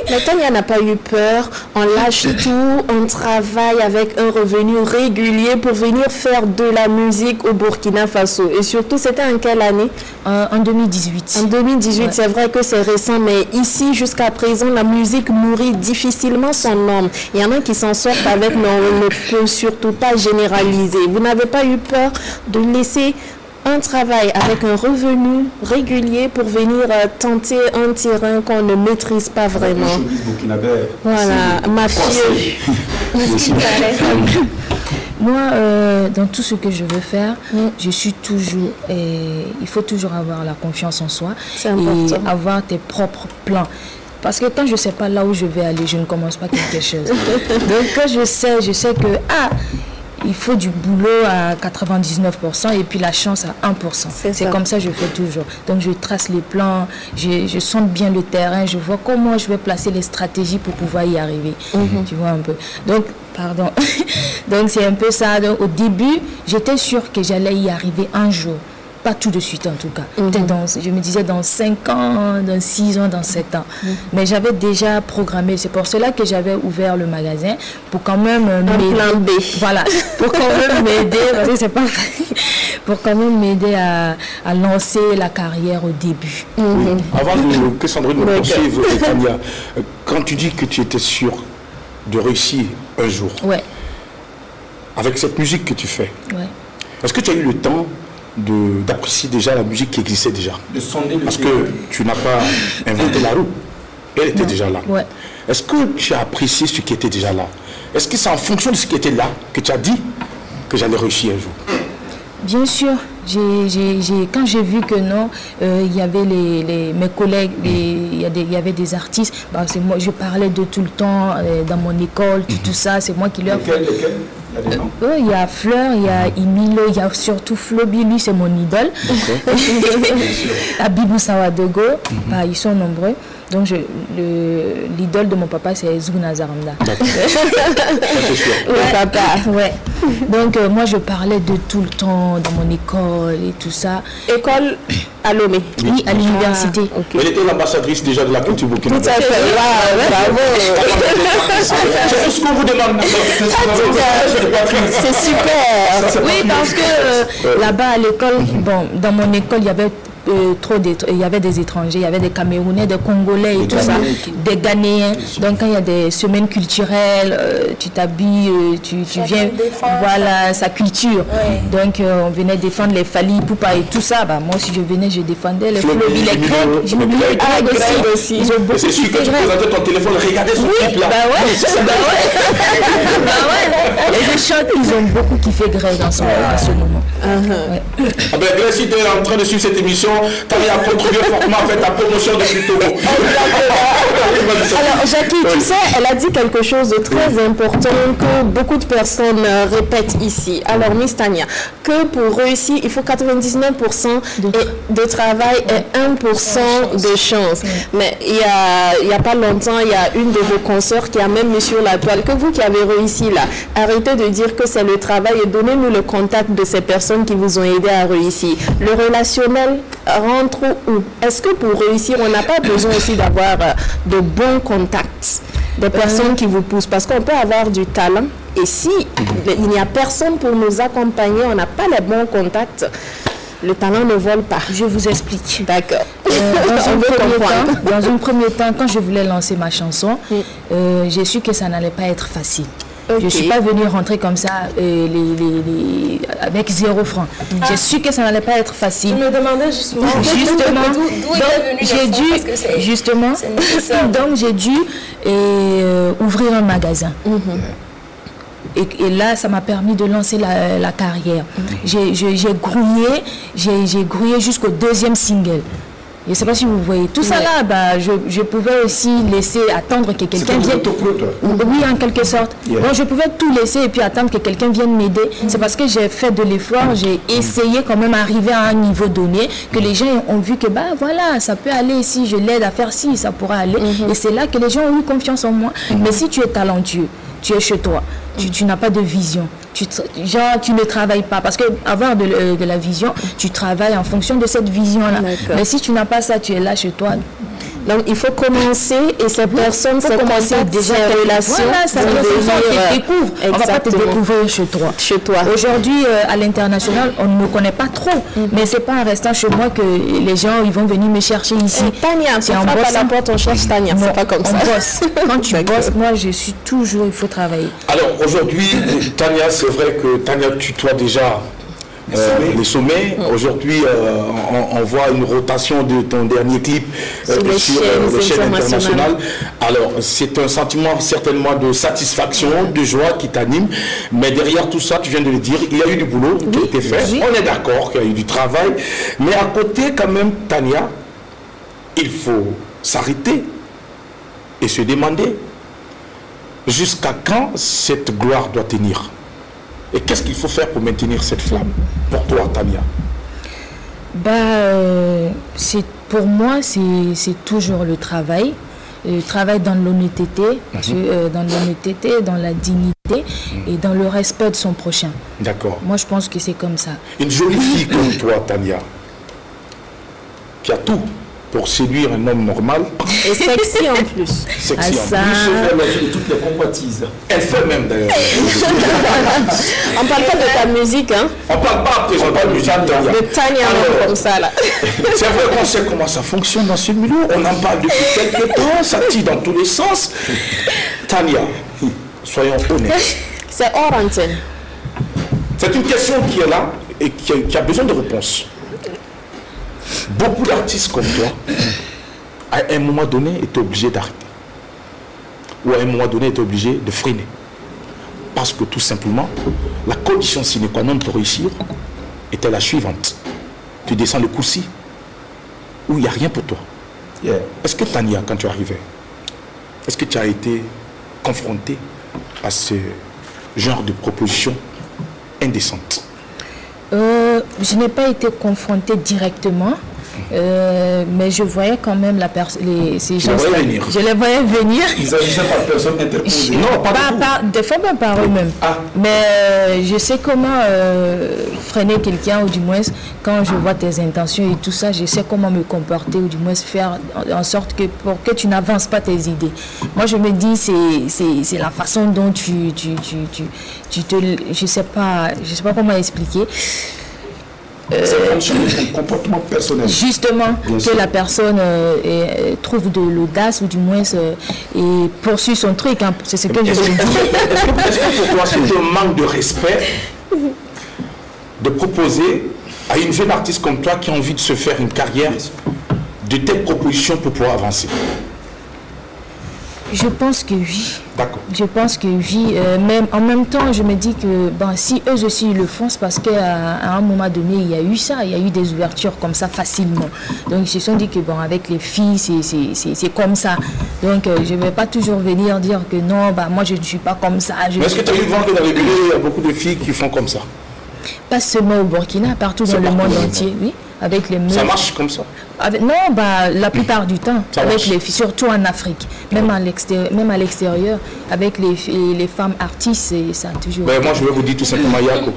E: Mais Tania n'a pas eu peur, on lâche tout, on travaille avec un revenu régulier pour venir faire de la musique au Burkina Faso. Et surtout, c'était en quelle année?
F: En 2018.
E: En 2018, ouais. C'est vrai que c'est récent, mais ici, jusqu'à présent, la musique nourrit difficilement son homme. Il y en a qui s'en sortent avec, mais on ne peut surtout pas généraliser. Vous n'avez pas eu peur de laisser un travail avec un revenu régulier pour venir tenter un terrain qu'on ne maîtrise pas vraiment? Voilà, ma fille.
F: Moi, dans tout ce que je veux faire, je suis toujours... il faut toujours avoir la confiance en soi et avoir tes propres plans. Parce que quand je ne sais pas là où je vais aller, je ne commence pas quelque chose. Donc quand je sais que... il faut du boulot à 99% et puis la chance à 1%. C'est comme ça que je fais toujours. Donc je trace les plans, je sonde bien le terrain, je vois comment je vais placer les stratégies pour pouvoir y arriver. Tu vois un peu. Donc, pardon. Donc c'est un peu ça. Donc, au début, j'étais sûre que j'allais y arriver un jour. Pas tout de suite en tout cas. Je me disais dans 5 ans, dans 6 ans, dans 7 ans. Mais j'avais déjà programmé. C'est pour cela que j'avais ouvert le magasin pour quand même m'aider. Voilà, pour quand même m'aider, parce que c'est pas pour quand même m'aider à lancer la carrière au début.
A: Avant que Sandrine me poursuive, Tania, quand tu dis que tu étais sûre de réussir un jour, avec cette musique que tu fais, est-ce que tu as eu le temps d'apprécier déjà la musique qui existait déjà? Parce que tu n'as pas inventé la roue, elle était déjà là. Est-ce que tu as apprécié ce qui était déjà là? Est-ce que c'est en fonction de ce qui était là que tu as dit que j'allais réussir un jour?
F: Bien sûr. Quand j'ai vu que non, il y avait mes collègues, il y avait des artistes, bah, moi, je parlais de tout le temps dans mon école, tout ça, c'est moi qui leur fais. Il y a Fleur, il y a Emilio, il y a surtout Flobi, lui c'est mon idole. Abibou Sawadogo, bah, ils sont nombreux. Donc l'idole de mon papa c'est Zugna Zaramda. Donc moi je parlais de tout le temps dans mon école et tout ça.
E: École à Lomé?
F: Oui, à l'université.
A: Elle était l'ambassadrice déjà de la culture burkinabé.
E: Tout à fait, bravo.
A: C'est tout ce qu'on vous demande.
E: C'est super.
F: Oui, parce que là-bas à l'école, bon, dans mon école il y avait il y avait des étrangers, il y avait des Camerounais, des Congolais et tout ça, des Ghanéens. Donc quand il y a des semaines culturelles, tu t'habilles, tu viens, voilà, sa culture. Donc on venait défendre les Fali, Poupa et tout ça. Bah, moi aussi je venais, je défendais les Flobi, les Grecs. Je me disais les Grecs aussi.
A: C'est sûr que tu présentais ton téléphone, regardez ce clip là.
F: Et les chants, ils ont beaucoup kiffé Greg en ce moment.
A: Ah ben Greg, si tu es en train de suivre cette émission, tu as contribué fortement à faire ta promotion depuis Togo.
E: Alors Jackie, tu sais, elle a dit quelque chose de très important que beaucoup de personnes répètent ici. Alors Miss Tania, que pour réussir, il faut 99% de travail et 1% de chance. Mais il n'y a pas longtemps, il y a une de vos consoeurs qui a même mis sur la toile que vous qui avez réussi là, arrêtez de dire que c'est le travail et donnez-nous le contact de ces personnes qui vous ont aidé à réussir. Le relationnel rentre où? Est-ce que pour réussir, on n'a pas besoin aussi d'avoir de bons contacts, des personnes qui vous poussent? Parce qu'on peut avoir du talent, Et si il n'y a personne pour nous accompagner, on n'a pas les bons contacts, le talent ne vole pas.
F: Je vous explique.
E: D'accord.
F: Dans un premier temps, quand je voulais lancer ma chanson, j'ai su que ça n'allait pas être facile. Okay. Je ne suis pas venue rentrer comme ça avec 0 francs. J'ai su que ça n'allait pas être facile.
E: Je me demandais justement
F: donc j'ai dû ouvrir un magasin. Et là, ça m'a permis de lancer la carrière. J'ai grouillé jusqu'au 2e single. Je ne sais pas si vous voyez. Tout ça là, bah, je pouvais aussi laisser attendre que quelqu'un vienne. Oui, en quelque sorte. Bon, je pouvais tout laisser et puis attendre que quelqu'un vienne m'aider. C'est parce que j'ai fait de l'effort, j'ai essayé quand même d'arriver à un niveau donné, que les gens ont vu que bah voilà, ça peut aller, si je l'aide à faire ci, ça pourra aller. Et c'est là que les gens ont eu confiance en moi. Mais si tu es talentueux, tu es chez toi, tu n'as pas de vision, tu ne travailles pas, parce que avoir de la vision, tu travailles en fonction de cette vision-là. Mais si tu n'as pas ça, tu es là chez toi.
E: Donc il faut commencer et ces personnes, ces contacts,
F: déjà
E: ces relations,
F: voilà, ça te découvre. On ne va pas te découvrir chez toi. Aujourd'hui, à l'international, on ne me connaît pas trop, mais c'est pas en restant chez moi que les gens ils vont venir me chercher ici.
E: Tania, c'est en bossant. À la porte, on cherche Tania, c'est pas comme ça.
F: On bosse. Quand tu bosses, moi je suis toujours, il faut travailler.
A: Alors aujourd'hui, Tania, c'est vrai que Tania tutoie déjà les sommets. Aujourd'hui, on voit une rotation de ton dernier clip sur les chaînes internationales. Alors, c'est un sentiment certainement de satisfaction, de joie qui t'anime. Mais derrière tout ça, tu viens de le dire, il y a eu du boulot qui a été fait. On est d'accord qu'il y a eu du travail. Mais à côté, quand même, Tania, il faut s'arrêter et se demander jusqu'à quand cette gloire doit tenir. Et qu'est-ce qu'il faut faire pour maintenir cette flamme pour toi, Tania?
F: Pour moi, c'est toujours le travail. Le travail dans l'honnêteté, dans la dignité et dans le respect de son prochain.
A: D'accord.
F: Moi, je pense que c'est comme ça.
A: Une jolie fille comme toi, Tania, qui a tout pour séduire un homme normal.
E: Et sexy en plus.
A: Sexy en plus.
D: Elle toutes les convoitises.
A: Elle fait même d'ailleurs.
E: On parle pas de ta musique, hein?
A: On parle pas après, on parle de Tania.
E: De Tania, comme ça là.
A: C'est vrai qu'on sait comment ça fonctionne dans ce milieu. On en parle depuis quelques temps, ça tire dans tous les sens. Tania, soyons honnêtes.
E: C'est hors antenne.
A: C'est une question qui est là et qui a besoin de réponse. Beaucoup d'artistes comme toi, à un moment donné, étaient obligés d'arrêter. Ou à un moment donné, étaient obligés de freiner. Parce que tout simplement, la condition sine qua non pour réussir était la suivante. Tu descends le Koussi, où il n'y a rien pour toi. Est-ce que Tania, quand tu arrivais, est-ce que tu as été confronté à ce genre de proposition indécente?
F: Je n'ai pas été confrontée directement, mais je voyais quand même ces gens. Je les voyais venir.
D: Ils n'agissaient pas de personnes interposées.
F: Non, pas des fois même par eux-mêmes. Mais je sais comment freiner quelqu'un, ou du moins quand je vois tes intentions et tout ça, je sais comment me comporter, ou du moins faire en sorte que pour que tu n'avances pas tes idées. Moi je me dis c'est la façon dont je sais pas comment expliquer.
D: C'est fonction de ton comportement personnel.
F: Justement, que la personne trouve de l'audace, ou du moins et poursuit son truc. Hein. C'est ce que je veux dire.
A: Est-ce que pour toi c'est un manque de respect de proposer à une jeune artiste comme toi qui a envie de se faire une carrière de telles propositions pour pouvoir avancer?
F: Je pense que oui.
A: D'accord.
F: Je pense que oui. Même, en même temps, je me dis que si eux aussi ils le font, c'est parce qu'à un moment donné, il y a eu ça. Il y a eu des ouvertures comme ça facilement. Donc, ils se sont dit que avec les filles, c'est comme ça. Donc, je ne vais pas toujours venir dire que non, moi, je ne suis pas comme ça.
A: Mais est-ce que tu as eu vent que dans les milieux, il y a beaucoup de filles qui font comme ça?
F: Pas seulement au Burkina, partout dans le monde entier, oui. avec les meufs.
A: Ça marche comme ça?
F: Non, la plupart du temps, avec les filles, surtout en Afrique, même à l'extérieur, avec les femmes artistes, ça a toujours...
A: Moi, je vais vous dire tout simplement, Yako.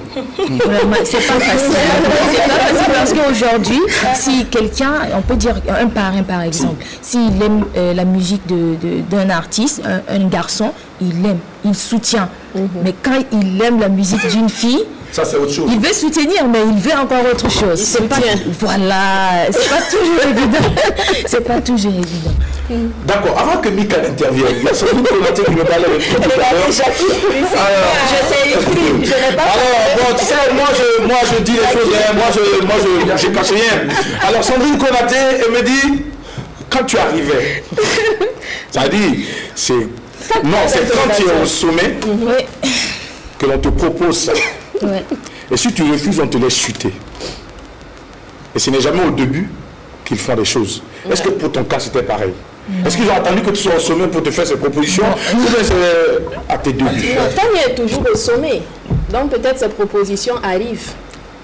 F: C'est pas facile. C'est pas facile parce qu'aujourd'hui, si quelqu'un, on peut dire un parrain par exemple, s'il aime la musique d'un artiste, un garçon, il soutient. Mais quand il aime la musique d'une fille,
D: ça, c'est autre chose.
F: Il veut soutenir, mais il veut encore autre chose. Voilà, c'est pas toujours évident. C'est pas toujours évident.
A: D'accord, avant que Mika n'intervienne, il y a Sandrine Konaté qui me parlait avec tout à l'heure.
E: Je t'ai écrit, je n'ai pas...
A: Alors, bon, tu sais, moi je dis les choses, moi je cache rien. Alors, Sandrine Konaté, elle me dit, quand tu arrivais, ça dit, c'est quand tu es au sommet que l'on te propose ça.
F: Ouais.
A: Et si tu refuses, on te laisse chuter. Et ce n'est jamais au début qu'ils font des choses. Est-ce que pour ton cas, c'était pareil? Est-ce qu'ils ont attendu que tu sois au sommet pour te faire ces propositions? Ou bien c'est à tes débuts?
E: Tania est toujours au sommet. Donc peut-être ces propositions arrivent.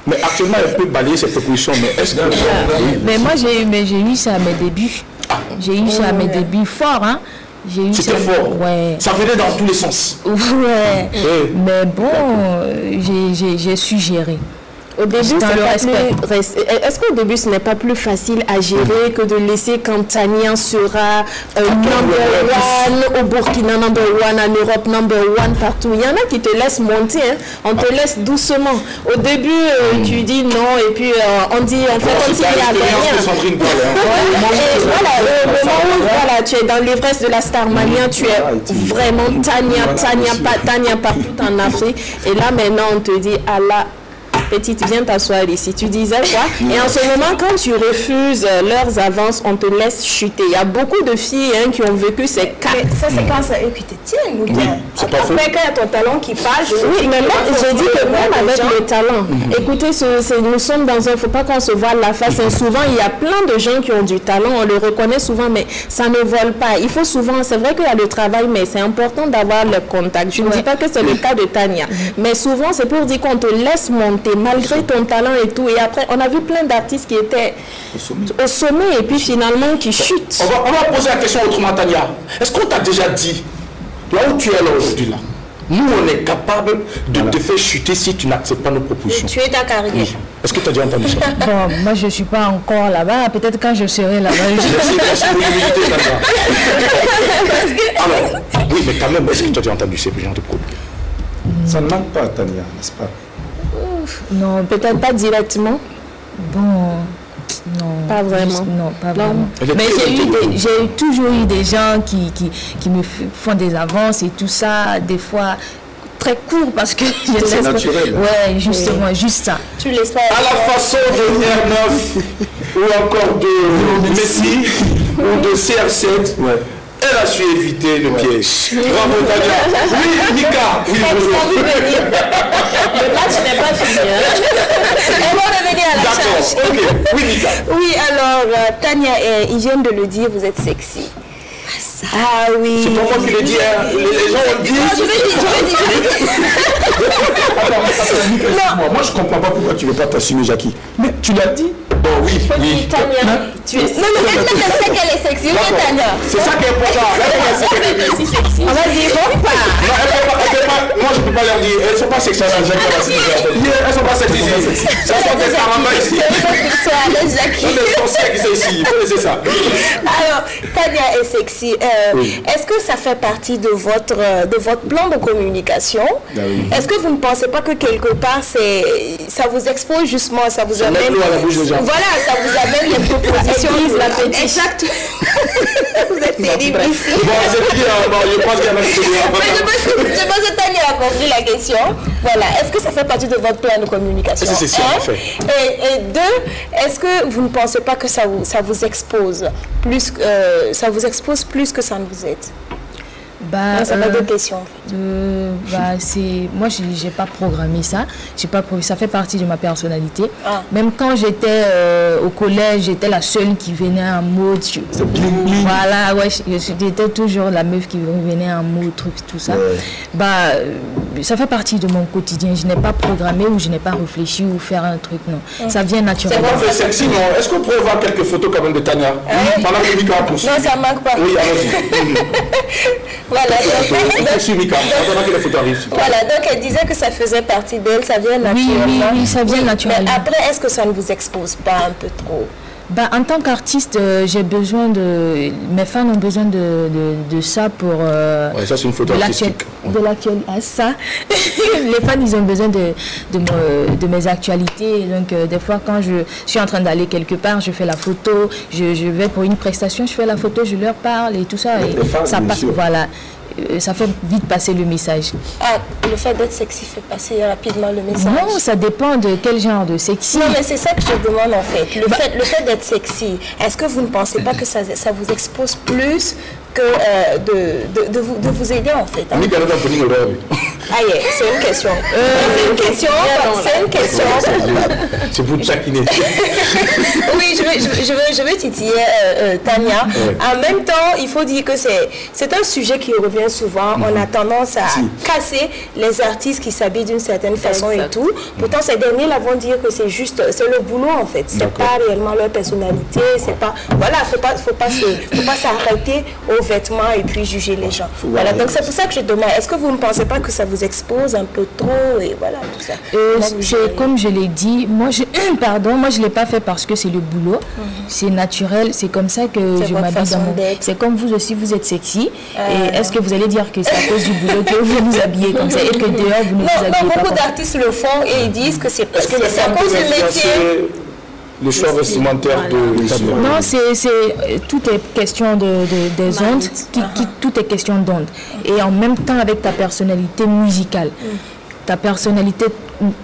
A: Mais actuellement, elle peut balayer ces propositions. Mais est-ce que...
F: Mais moi, j'ai eu ça à mes débuts. J'ai eu ça à mes débuts forts, hein.
A: C'était fort.
F: Ouais.
A: Ça venait dans tous les sens.
F: Ouais. Mais bon, j'ai su gérer.
E: Au début, est-ce qu'au début, ce n'est pas plus facile à gérer que de laisser quand Tania sera number 1 au Burkina, number 1 en Europe, number 1 partout? Il y en a qui te laissent monter, hein. On te laisse doucement. Au début, tu dis non, et puis on dit, on fait comme s'il y avait rien. Et voilà, le moment où tu es dans l'ivresse de la Starmania, tu es vraiment Tania partout en Afrique. Et là, maintenant, on te dit, Allah, petite, viens t'asseoir ici. Tu disais quoi? Et en ce moment, quand tu refuses leurs avances, on te laisse chuter. Il y a beaucoup de filles qui ont vécu ces cas.
G: Ça, c'est quand ça eux qui te tiennent. Après, quand il y a ton talent qui parle,
E: oui, mais même, j'ai dit que même avec le talent, écoutez, nous sommes dans un... Il ne faut pas qu'on se voile la face. Souvent, il y a plein de gens qui ont du talent. On le reconnaît souvent, mais ça ne vole pas. Il faut souvent... C'est vrai qu'il y a le travail, mais c'est important d'avoir le contact. Je ne dis pas que c'est le cas de Tania. Mais souvent, c'est pour dire qu'on te laisse monter malgré ton talent et tout. Et après, on a vu plein d'artistes qui étaient au sommet et puis finalement qui chutent.
A: On va poser la question autrement, Tania. Est-ce qu'on t'a déjà dit, là où tu es là aujourd'hui, là, nous, on est capable de te faire chuter si tu n'acceptes pas nos propositions?
G: Tu es ta carrière.
A: Oui. Est-ce que tu as déjà entendu ça?
F: Bon, moi, je ne suis pas encore là-bas. Peut-être quand je serai là-bas.
A: Merci pour l'humilité, Tania. Alors, oui, mais quand même, est-ce que tu as déjà entendu ces gens de propos?
D: Ça ne manque pas, Tania, n'est-ce pas?
F: Non,
E: peut-être pas directement.
F: Bon, non.
E: Pas vraiment.
F: Non, pas vraiment. Mais j'ai toujours eu des gens qui me font des avances et tout ça, des fois très court parce que je
D: c'est naturel.
F: Ouais, justement, juste ça.
E: Tu laisses pas.
A: À la façon de R9 ou encore de Messi ou de CR7. Ouais. Elle a su éviter le piège. Bravo, Tania. Oui, Mika. Oui, bonjour.
E: Le match n'est pas fini.
G: On va revenir à la charge.
A: D'accord, ok. Oui, Mika.
G: Oui, alors, Tania, ils viennent de le dire, vous êtes sexy. Ah oui.
A: C'est pas moi qui le dis, hein. Les gens le disent.
G: Je vais dire.
D: Non. Moi, je comprends pas pourquoi tu ne veux pas t'assumer, Jackie. Mais tu l'as dit.
A: Oh oui, oui.
E: Tania, tu es...
G: Non, mais elle sait qu'elle est sexy. Oui, Tania.
A: C'est ça qui est important.
G: On va dire, bon pas.
A: Moi, je ne peux pas leur dire. Elles ne sont pas sexy. Elles ne sont pas sexy. Ça sont des carambas ici.
G: Jackie.
A: Elles sont sexy ici. Il faut laisser ça.
G: Alors, Tania est sexy. Est-ce que ça fait partie de votre plan de communication? Est-ce que vous ne pensez pas que quelque part, ça vous expose justement, ça vous amène... Voilà, ça vous amène les propositions, l'appétit. Exact. Vous êtes terrible ici.
A: Bon, c'est bien. Je pense qu'il y en a qui
G: je pense que Tania a compris la question. Voilà. Est-ce que ça fait partie de votre plan de communication?
A: C'est sûr, en fait.
G: Et deux, est-ce que vous ne pensez pas que ça vous expose plus, ça vous expose plus que ça ne vous aide? Bah, ça pas de questions.
F: Moi, j'ai pas programmé ça. Ça fait partie de ma personnalité. Même quand j'étais au collège, j'étais la seule qui venait en mode. Voilà, ouais, j'étais toujours la meuf qui venait en mode, truc, tout ça. Ça fait partie de mon quotidien. Je n'ai pas programmé ou je n'ai pas réfléchi ou faire un truc, non. Ça vient naturellement.
A: C'est sexy, non? Est-ce qu'on pourrait voir quelques photos quand même de Tania? Pendant que Mika pousse.
G: Non, ça manque pas.
A: Oui, allons-y.
G: Voilà, donc elle disait que ça faisait partie d'elle, ça vient naturellement.
F: Oui, ça vient naturellement.
G: Mais après, est-ce que ça ne vous expose pas un peu trop?
F: En tant qu'artiste, j'ai besoin de... Mes fans ont besoin de ça pour...
A: ça, c'est une photo artistique.
F: Ça. Les fans, ils ont besoin de mes actualités. Donc, des fois, quand je suis en train d'aller quelque part, je fais la photo. Je vais pour une prestation, je fais la photo, je leur parle et tout ça. Et ça passe, voilà. Ça fait vite passer le message.
G: Le fait d'être sexy fait passer rapidement le message?
F: Non, ça dépend de quel genre de sexy.
G: Non, mais c'est ça que je demande en fait. Le fait d'être sexy, est-ce que vous ne pensez pas que ça vous expose plus que de vous aider en fait? C'est une question. C'est une question.
A: C'est pour chaciner.
G: Oui, je veux titiller Tania. En même temps, il faut dire que c'est un sujet qui revient souvent. On a tendance à casser les artistes qui s'habillent d'une certaine façon et tout. Pourtant, ces derniers là vont dire que c'est le boulot en fait. C'est pas réellement leur personnalité. C'est pas, voilà, faut pas s'arrêter aux vêtements et puis juger les gens. Voilà, donc c'est pour ça que je demande, est-ce que vous ne pensez pas que ça vous expose un peu trop et voilà tout ça?
F: Comme je l'ai dit, moi je l'ai pas fait parce que c'est le boulot. C'est naturel, c'est comme ça que je m'habille dans mon... C'est comme vous aussi, vous êtes sexy. Et est-ce que vous allez dire que c'est à cause du boulot que vous vous habillez comme ça et que dehors vous ne vous habillez pas?
G: Beaucoup d'artistes le font et ils disent que c'est à cause du métier.
A: Le choix vestimentaire de...
F: Non, tout est question des ondes, tout est question d'ondes. Et en même temps avec ta personnalité musicale. Ta personnalité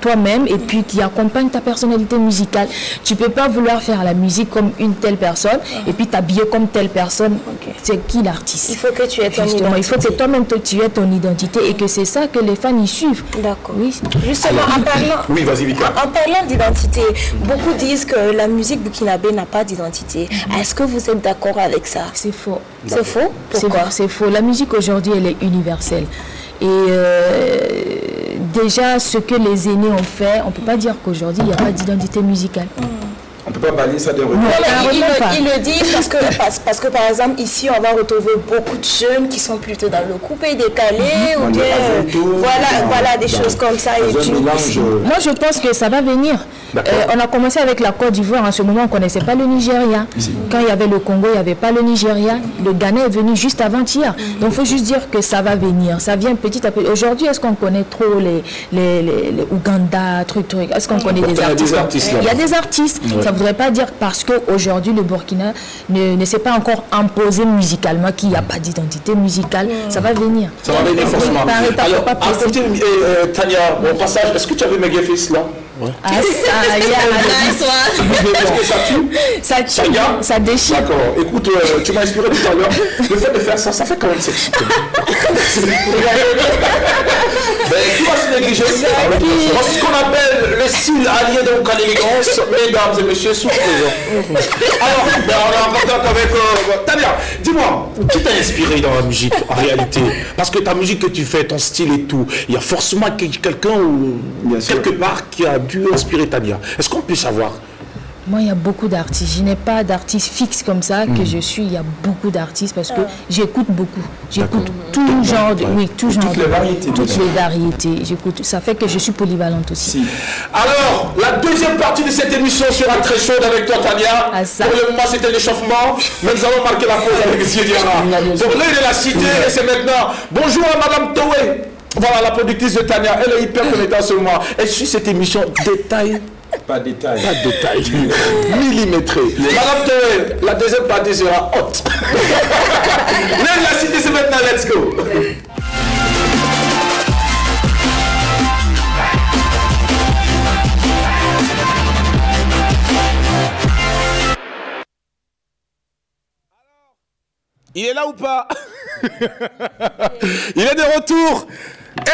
F: toi-même et puis qui accompagne ta personnalité musicale. Tu peux pas vouloir faire la musique comme une telle personne et puis t'habiller comme telle personne. C'est qui l'artiste?
G: Il faut que tu aies ton identité.
F: Il faut que toi-même tu aies ton identité et que c'est ça que les fans y suivent.
G: D'accord.
F: Oui.
G: Justement, en parlant d'identité, beaucoup disent que la musique burkinabé n'a pas d'identité. Est-ce que vous êtes d'accord avec ça?
F: C'est faux.
G: C'est faux? Pourquoi?
F: C'est faux. La musique aujourd'hui, elle est universelle. Et déjà, ce que les aînés ont fait, on ne peut pas dire qu'aujourd'hui, il n'y a pas d'identité musicale.
A: On ne peut pas balayer ça des repas.
G: Ils le disent parce que, par exemple, ici, on va retrouver beaucoup de jeunes qui sont plutôt dans le coupé décalé ou bien, voilà, des choses comme ça.
F: Moi, je pense que ça va venir. On a commencé avec la Côte d'Ivoire. En ce moment, on ne connaissait pas le Nigeria. Quand il y avait le Congo, il n'y avait pas le Nigeria. Le Ghana est venu juste avant-hier. Donc, il faut juste dire que ça va venir. Ça vient petit à petit. Aujourd'hui, est-ce qu'on connaît trop les Ouganda, truc. Est-ce qu'on connaît des artistes? Il y a des artistes. Ça ne voudrait pas dire parce qu'aujourd'hui, le Burkina ne s'est pas encore imposé musicalement, qu'il n'y a pas d'identité musicale. Ça va venir.
A: Ça va venir forcément. Alors, Tania, au passage, est-ce que tu avais Megaface là?
F: Ouais. Ça tue, ça déchire.
A: D'accord. Écoute, tu m'as inspiré tout à l'heure. Le fait de faire ça, ça fait quand même sexy. Tu vas se négliger. Ce qu'on appelle le style allié donc à l'élégance, mesdames et messieurs, sous présent. Alors, on est en contact avec Tania. Dis-moi, qui t'a inspiré dans la musique en réalité? Parce que ta musique que tu fais, ton style et tout, il y a forcément quelqu'un ou quelque part qui a dû inspirer Tania. Est-ce qu'on peut savoir?
F: Moi, il y a beaucoup d'artistes. Je n'ai pas d'artiste fixe comme ça que je suis. Il y a beaucoup d'artistes parce que j'écoute beaucoup. J'écoute tout genre de... Oui, tout genre
A: toutes les variétés.
F: Toutes les variétés. J'écoute. Ça fait que je suis polyvalente aussi.
A: Alors, la deuxième partie de cette émission sera très chaude avec toi, Tania. Pour le moment, c'était l'échauffement. Mais nous allons marquer la pause avec Diara. Pour l'œil de la cité, et c'est maintenant. Bonjour à Madame Towé. Voilà, la productrice de Tania. Elle est hyper compétente sur moi. Elle suit cette émission détail.
D: Pas de détail.
A: Pas de détail. Millimétré. Madame Théo, la deuxième partie sera haute. La cité, c'est maintenant. Let's go. Il est là ou pas? Il est de retour.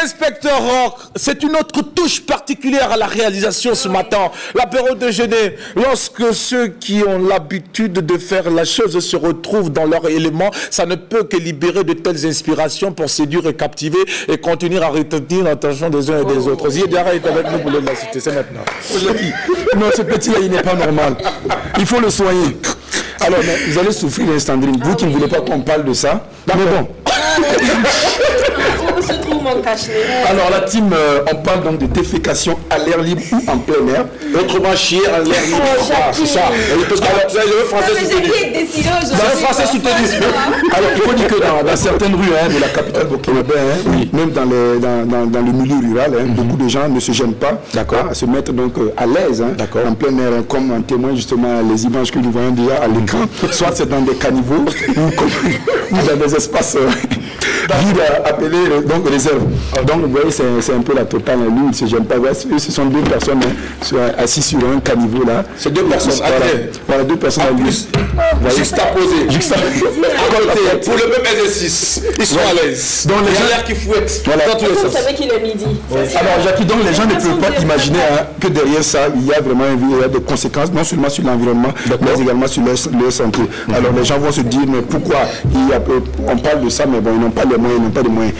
A: Inspecteur Rock, c'est une autre touche particulière à la réalisation ce matin. L'apéro déjeuner, lorsque ceux qui ont l'habitude de faire la chose se retrouvent dans leur élément, ça ne peut que libérer de telles inspirations pour séduire et captiver et continuer à retenir l'attention des uns et des autres. Ziediara est avec nous pour la cité, c'est maintenant.
D: Non, ce petit-là, il n'est pas normal. Il faut le soigner. Alors, vous allez souffrir l'instandrine. Vous qui ne voulez pas qu'on parle de ça. Mais bon.
G: Où se trouve mon cache-nez?
D: Alors la team, on parle donc de défécation à l'air libre ou en plein air. Autrement chier à l'air libre.
A: C'est ça. Parce que je veux français soutenu.
D: Alors il faut dire que dans certaines rues de la capitale burkinabé, même dans le milieu rural, beaucoup de gens ne se gênent pas à se mettre donc à l'aise en plein air, comme en témoigne justement les images que nous voyons déjà à l'écran. Soit c'est dans des caniveaux ou dans des espaces vides appelés donc réserve. Donc vous voyez, c'est un peu la totale. Lui, il ne se gêne pas. Ce sont deux personnes assises sur un caniveau là.
A: C'est deux personnes.
D: Voilà, deux personnes à plus.
A: Juxtaposées. Pour le même exercice. Ils sont à l'aise.
D: Donc les gens
A: l'air qui fouettent.
G: Vous savez qu'il est midi.
D: Alors Jackie, donc les gens ne peuvent pas imaginer que derrière ça, il y a vraiment des conséquences, non seulement sur l'environnement, mais également sur leur santé. Alors les gens vont se dire, mais pourquoi on parle de ça, mais bon, ils n'ont pas les moyens, ils n'ont pas de moyens.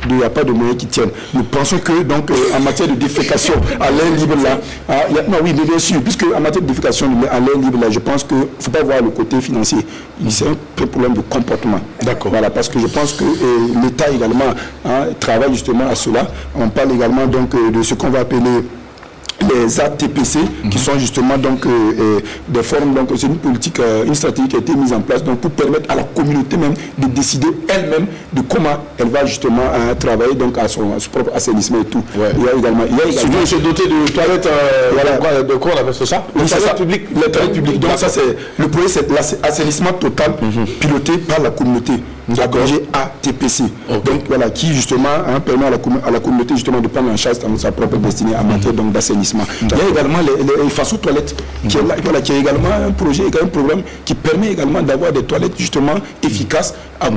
D: Il n'y a pas de moyens qui tiennent. Nous pensons que donc en matière de défécation à l'air libre là, non oui, mais bien sûr, puisque en matière de défécation à l'air libre là, je pense qu'il ne faut pas voir le côté financier. C'est un problème de comportement.
A: D'accord.
D: Voilà, parce que je pense que l'État également travaille justement à cela. On parle également donc de ce qu'on va appeler les ATPC, qui sont justement donc des formes, donc c'est une politique, une stratégie qui a été mise en place donc pour permettre à la communauté même de décider elle-même de comment elle va justement travailler donc à son propre assainissement et tout. Ouais. Il y a également
A: se doter de toilettes, voilà. De quoi on appelle ça?
D: Les toilettes publiques. Les toilettes publiques. Donc ça c'est le projet, c'est l'assainissement total piloté par la communauté. Agrégé ATPC. Donc voilà, qui justement permet à la communauté justement de prendre en charge sa propre destinée en matière donc d'assainissement. Il y a également les face aux toilettes, qui est également un projet, un programme qui permet également d'avoir des toilettes justement efficaces à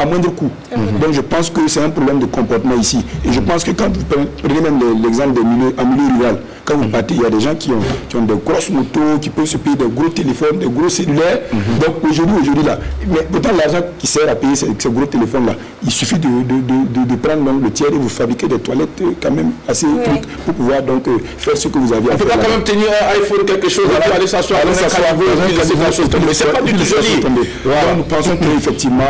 D: moindre coût. Donc je pense que c'est un problème de comportement ici. Et je pense que quand vous prenez même l'exemple en milieu rural, quand vous partez, il y a des gens qui ont des grosses motos, qui peuvent se payer des gros téléphones, des gros cellulaires. Donc aujourd'hui là, mais pourtant l'argent qui sert à payer ces gros téléphones là, il suffit de prendre donc, le tiers et vous fabriquer des toilettes quand même assez trucs pour pouvoir donc faire ce que vous avez à faire.
A: On peut pas quand même tenir un iPhone quelque chose, et puis aller s'asseoir, mais c'est pas du tout joli.
D: Nous pensons qu'effectivement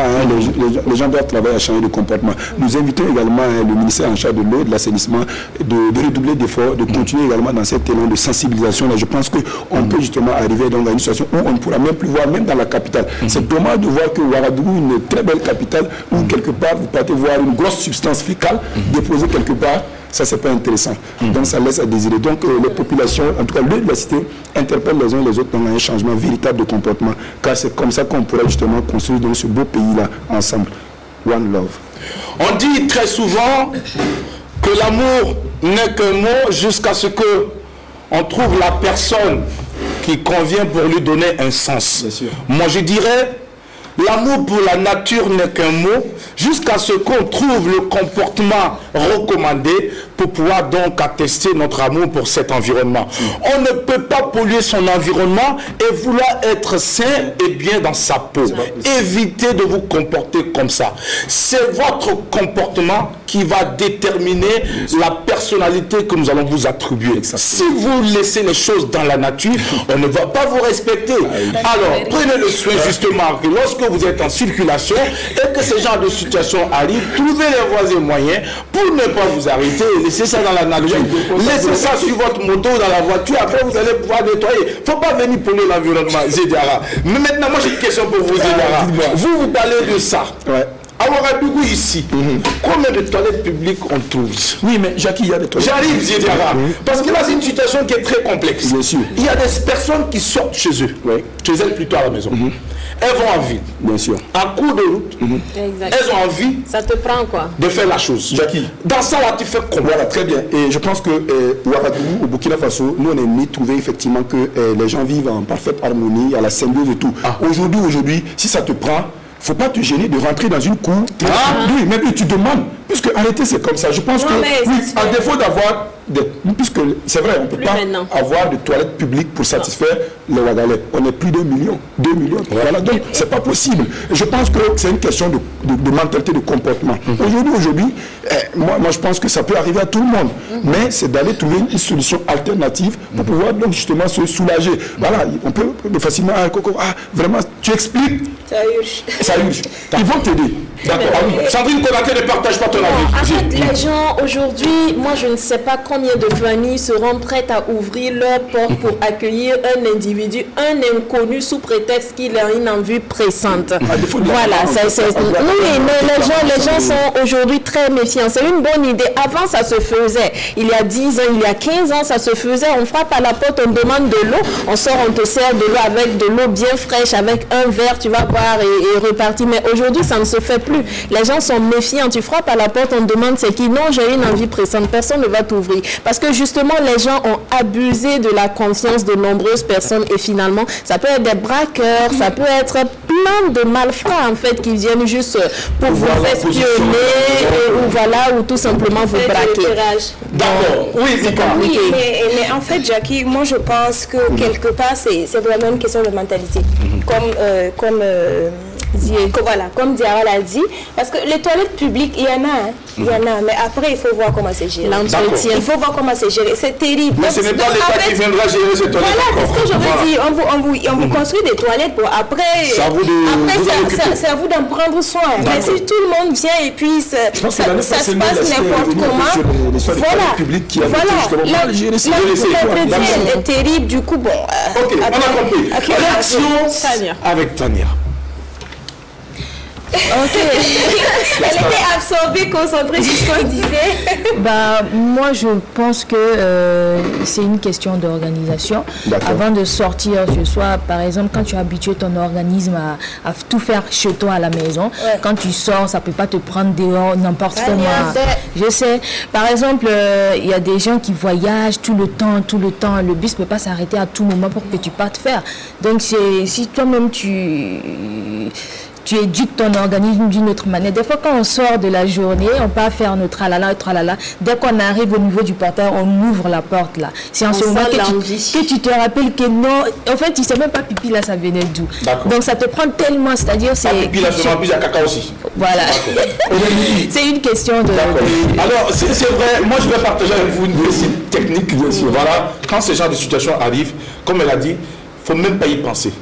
D: les gens doivent travailler à changer de comportement. Nous invitons également le ministère en charge de l'eau, de l'assainissement, de redoubler d'efforts, de continuer également dans cet élan de sensibilisation. Là, je pense qu'on peut justement arriver dans une situation où on ne pourra même plus voir, même dans la capitale. C'est dommage de voir que Ouagadougou, une très belle capitale, où quelque part vous partez voir une grosse substance fécale déposée quelque part. Ça, c'est pas intéressant. Donc, ça laisse à désirer. Donc, les populations, en tout cas, de la cité, interpellent les uns les autres dans un changement véritable de comportement. Car c'est comme ça qu'on pourrait justement construire dans ce beau pays-là, ensemble. One love.
A: On dit très souvent que l'amour n'est qu'un mot jusqu'à ce que on trouve la personne qui convient pour lui donner un sens.
D: Bien sûr.
A: Moi, je dirais, l'amour pour la nature n'est qu'un mot jusqu'à ce qu'on trouve le comportement recommandé pour pouvoir donc attester notre amour pour cet environnement. On ne peut pas polluer son environnement et vouloir être sain et bien dans sa peau. Évitez de vous comporter comme ça. C'est votre comportement qui va déterminer la personnalité que nous allons vous attribuer. Si vous laissez les choses dans la nature, on ne va pas vous respecter. Alors, prenez le soin justement que lorsque vous êtes en circulation et que ce genre de situation arrive, trouvez les voies et moyens pour ne pas vous arrêter et laissez ça dans la nature. Laissez ça sur votre moto, dans la voiture, après vous allez pouvoir nettoyer. Il ne faut pas venir polluer l'environnement, Ziediara. Mais maintenant, moi j'ai une question pour vous, Ziediara. Vous parlez de ça.
D: Ouais.
A: À Ouagadougou ici, combien de toilettes publiques on trouve?
D: Oui, mais Jackie, il y a des toilettes.
A: J'arrive, Ziediara. Parce que là, c'est une situation qui est très complexe.
D: Bien sûr.
A: Il y a des personnes qui sortent chez eux, chez elles plutôt à la maison. Elles vont en ville.
D: Bien sûr.
A: En cours de route, elles ont envie
G: Ça te prend quoi?
A: de faire la chose.
D: Jackie.
A: Dans ça, là, tu fais comment?
D: Voilà, très bien. Et je pense que Ouagadougou, au Burkina Faso, nous, on est mis trouver effectivement que les gens vivent en parfaite harmonie, à la symbiose et tout. Aujourd'hui, si ça te prend, faut pas te gêner de rentrer dans une cour. Oui, mais puis tu demandes, puisque en réalité c'est comme ça. Je pense que, oui, à défaut d'avoir, puisque c'est vrai, on ne peut pas avoir de toilettes publiques pour satisfaire les Ouagalais. On est plus d'1 million, 2 millions. Voilà, donc c'est pas possible. Je pense que c'est une question de mentalité, de comportement. Aujourd'hui, moi je pense que ça peut arriver à tout le monde, mais c'est d'aller trouver une solution alternative pour pouvoir donc justement se soulager. Voilà, on peut facilement, vraiment, tu expliques. Ça urge. Ils vont t'aider.
A: D'accord. Sandrine Konaté ne partage pas ton avis.
E: En fait, les gens aujourd'hui, moi je ne sais pas combien de familles seront prêtes à ouvrir leurs portes pour accueillir un individu, un inconnu sous prétexte qu'il a une envie pressante. Voilà, oui, mais les gens sont aujourd'hui très méfiants. C'est une bonne idée. Avant, ça se faisait. Il y a 10 ans, il y a 15 ans, ça se faisait. On frappe à la porte, on demande de l'eau, on sort, on te sert de l'eau avec de l'eau bien fraîche, avec un verre, tu vas boire et repartir. Mais aujourd'hui, ça ne se fait plus. Les gens sont méfiants. Tu frappes à la porte, on demande c'est qui. Non, j'ai une envie pressante. Personne ne va t'ouvrir. Parce que justement, les gens ont abusé de la confiance de nombreuses personnes et finalement, ça peut être des braqueurs, ça peut être plein de malfrats en fait qui viennent juste pour vous espionner ou tout simplement vous braquer.
A: D'accord. Oui, c'est
G: compliqué. Mais en fait, Jackie, moi je pense que quelque part, c'est vraiment une question de mentalité. Comme Diara l'a dit, parce que les toilettes publiques, il y en a, mais après il faut voir comment c'est géré.
E: L'entretien.
G: Il faut voir comment c'est géré, c'est terrible.
A: Mais ce n'est pas l'État qui viendra gérer ces toilettes.
G: Voilà, c'est ce que je veux dire. On vous construit des toilettes pour après. C'est à vous d'en prendre soin. Mais si tout le monde vient et puis ça se passe n'importe comment, voilà. L'entretien est terrible, du coup, bon.
A: Ok, on a compris. Réaction avec Tania.
G: Ok. Elle était absorbée, concentrée sur ce qu'on disait.
F: Moi, je pense que c'est une question d'organisation. Avant de sortir ce soir, par exemple, quand tu as habitué ton organisme à tout faire chez toi à la maison, quand tu sors, ça ne peut pas te prendre dehors n'importe comment. Je sais. Par exemple, il y a des gens qui voyagent tout le temps. Le bus ne peut pas s'arrêter à tout moment pour que tu partes faire. Donc, si toi-même tu éduques ton organisme d'une autre manière. Des fois, quand on sort de la journée, on part faire notre tralala. Dès qu'on arrive au niveau du portail, on ouvre la porte là. C'est en ce moment que tu te rappelles que non, en fait, tu ne sais même pas pipi là, ça venait d'où. Donc, ça te prend tellement, c'est-à-dire c'est...
A: pipi là, je m'en plus à caca aussi.
F: Voilà. C'est une question de...
A: Alors, c'est vrai, moi je vais partager avec vous une petite technique. Voilà, quand ce genre de situation arrive, comme elle a dit, il ne faut même pas y penser.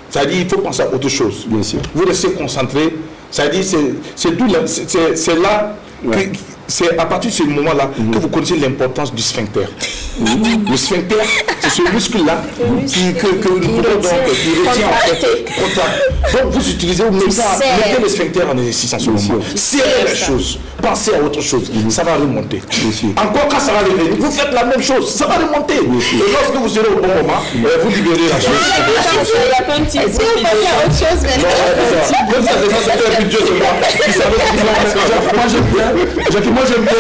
A: C'est-à-dire il faut penser à autre chose.
D: Bien sûr.
A: Vous restez concentré. C'est-à-dire c'est là c'est à partir de ce moment-là que vous connaissez l'importance du sphincter. Le sphincter, c'est ce muscle-là qui retient en fait. Donc vous utilisez, vous mettez le sphincter en exercice en ce moment. Serrez les choses, pensez à autre chose, ça va remonter. Encore quand ça va revenir, vous faites la même chose, ça va remonter. Et lorsque vous serez au bon moment, vous libérez la chose.
G: Est-ce que vous pensez à autre chose
D: moi j'aime bien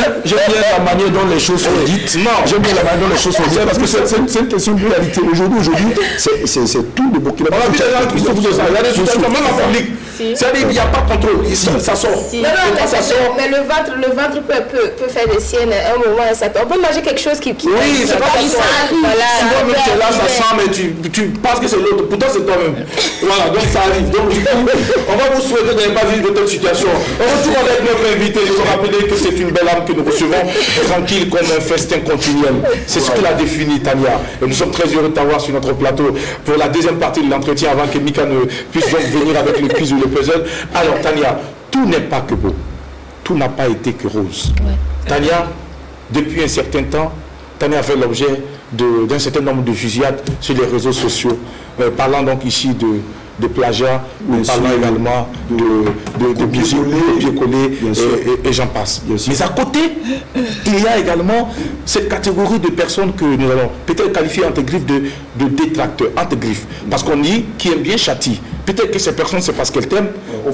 D: la manière dont les choses sont dites. J'aime bien la manière dont les choses sont dites parce que c'est une question de réalité. Aujourd'hui, c'est tout de Burkina Faso.
A: Même en public. C'est-à-dire qu'il n'y a pas de contrôle. Ça sort.
G: Mais le ventre peut faire des siennes à un moment. On peut manger quelque chose qui...
A: Oui, c'est pas comme ça. Souvent, tu es là, ça sent, mais tu penses que c'est l'autre. Pourtant, c'est toi-même. Voilà, donc ça arrive. Donc, on va vous souhaiter de ne pas vivre de telle situation. On retrouve avec notre invité. Je vous rappelle que c'est une belle âme que nous recevons, tranquille comme un festin continuel. C'est ce qu'il a défini, Tania. Et nous sommes très heureux de t'avoir sur notre plateau pour la deuxième partie de l'entretien avant que Mika ne puisse donc venir avec le quiz ou le puzzle. Alors, Tania, tout n'est pas que beau. Tout n'a pas été que rose. Tania, depuis un certain temps, Tania a fait l'objet d'un certain nombre de fusillades sur les réseaux sociaux, parlant donc ici de plagiat, parlant également de pieds collés et j'en passe. Mais à côté, il y a également cette catégorie de personnes que nous allons peut-être qualifier entre griffes de détracteurs, entre griffes, parce qu'on dit qui aime bien châtie. Peut-être que ces personnes, c'est parce qu'elles t'aiment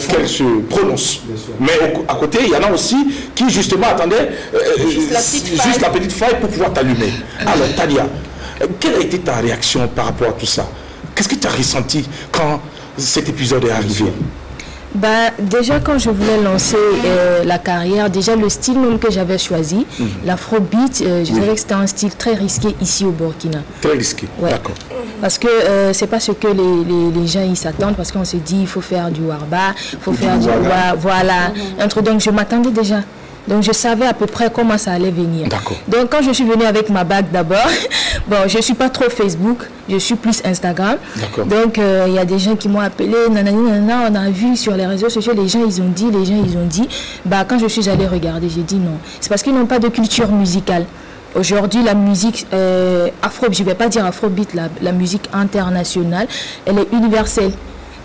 A: qu'elles se prononcent. Mais à côté, il y en a aussi qui justement attendaient juste la petite faille pour pouvoir t'allumer. Alors Tania, quelle a été ta réaction par rapport à tout ça? Qu'est-ce que tu as ressenti quand cet épisode est arrivé?
F: Bah, déjà, quand je voulais lancer la carrière, déjà le style même que j'avais choisi, l'afrobeat, je dirais que c'était un style très risqué ici au Burkina.
A: Très risqué,
F: ouais.
A: D'accord.
F: Parce que c'est pas ce que les gens ils s'attendent, parce qu'on se dit il faut faire du warba, il faut faire du voilà. Donc je m'attendais déjà. Donc je savais à peu près comment ça allait venir. Donc quand je suis venue avec ma bague d'abord, bon, je ne suis pas trop Facebook, je suis plus Instagram. Donc il y a des gens qui m'ont appelé, nanana, on a vu sur les réseaux sociaux, les gens ils ont dit. Bah, quand je suis allée regarder, j'ai dit non. C'est parce qu'ils n'ont pas de culture musicale. Aujourd'hui, la musique afrobeat, je ne vais pas dire afrobeat, la musique internationale, elle est universelle.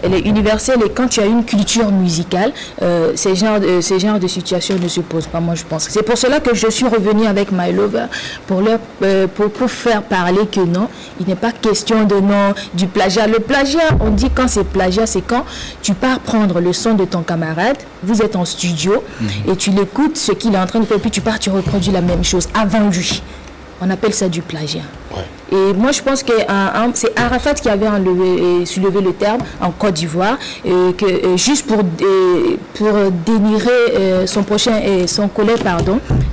F: Elle est universelle et quand tu as une culture musicale, ces genres de situations ne se posent pas, moi je pense. C'est pour cela que je suis revenue avec My Lover pour faire parler que non, il n'est pas question de non, du plagiat. Le plagiat, on dit quand c'est plagiat, c'est quand tu pars prendre le son de ton camarade, vous êtes en studio et tu l'écoutes, ce qu'il est en train de faire, puis tu pars, tu reproduis la même chose avant lui. On appelle ça du plagiat. Ouais. Et moi, je pense que c'est Arafat qui avait soulevé le terme en Côte d'Ivoire, juste pour dénigrer son collègue,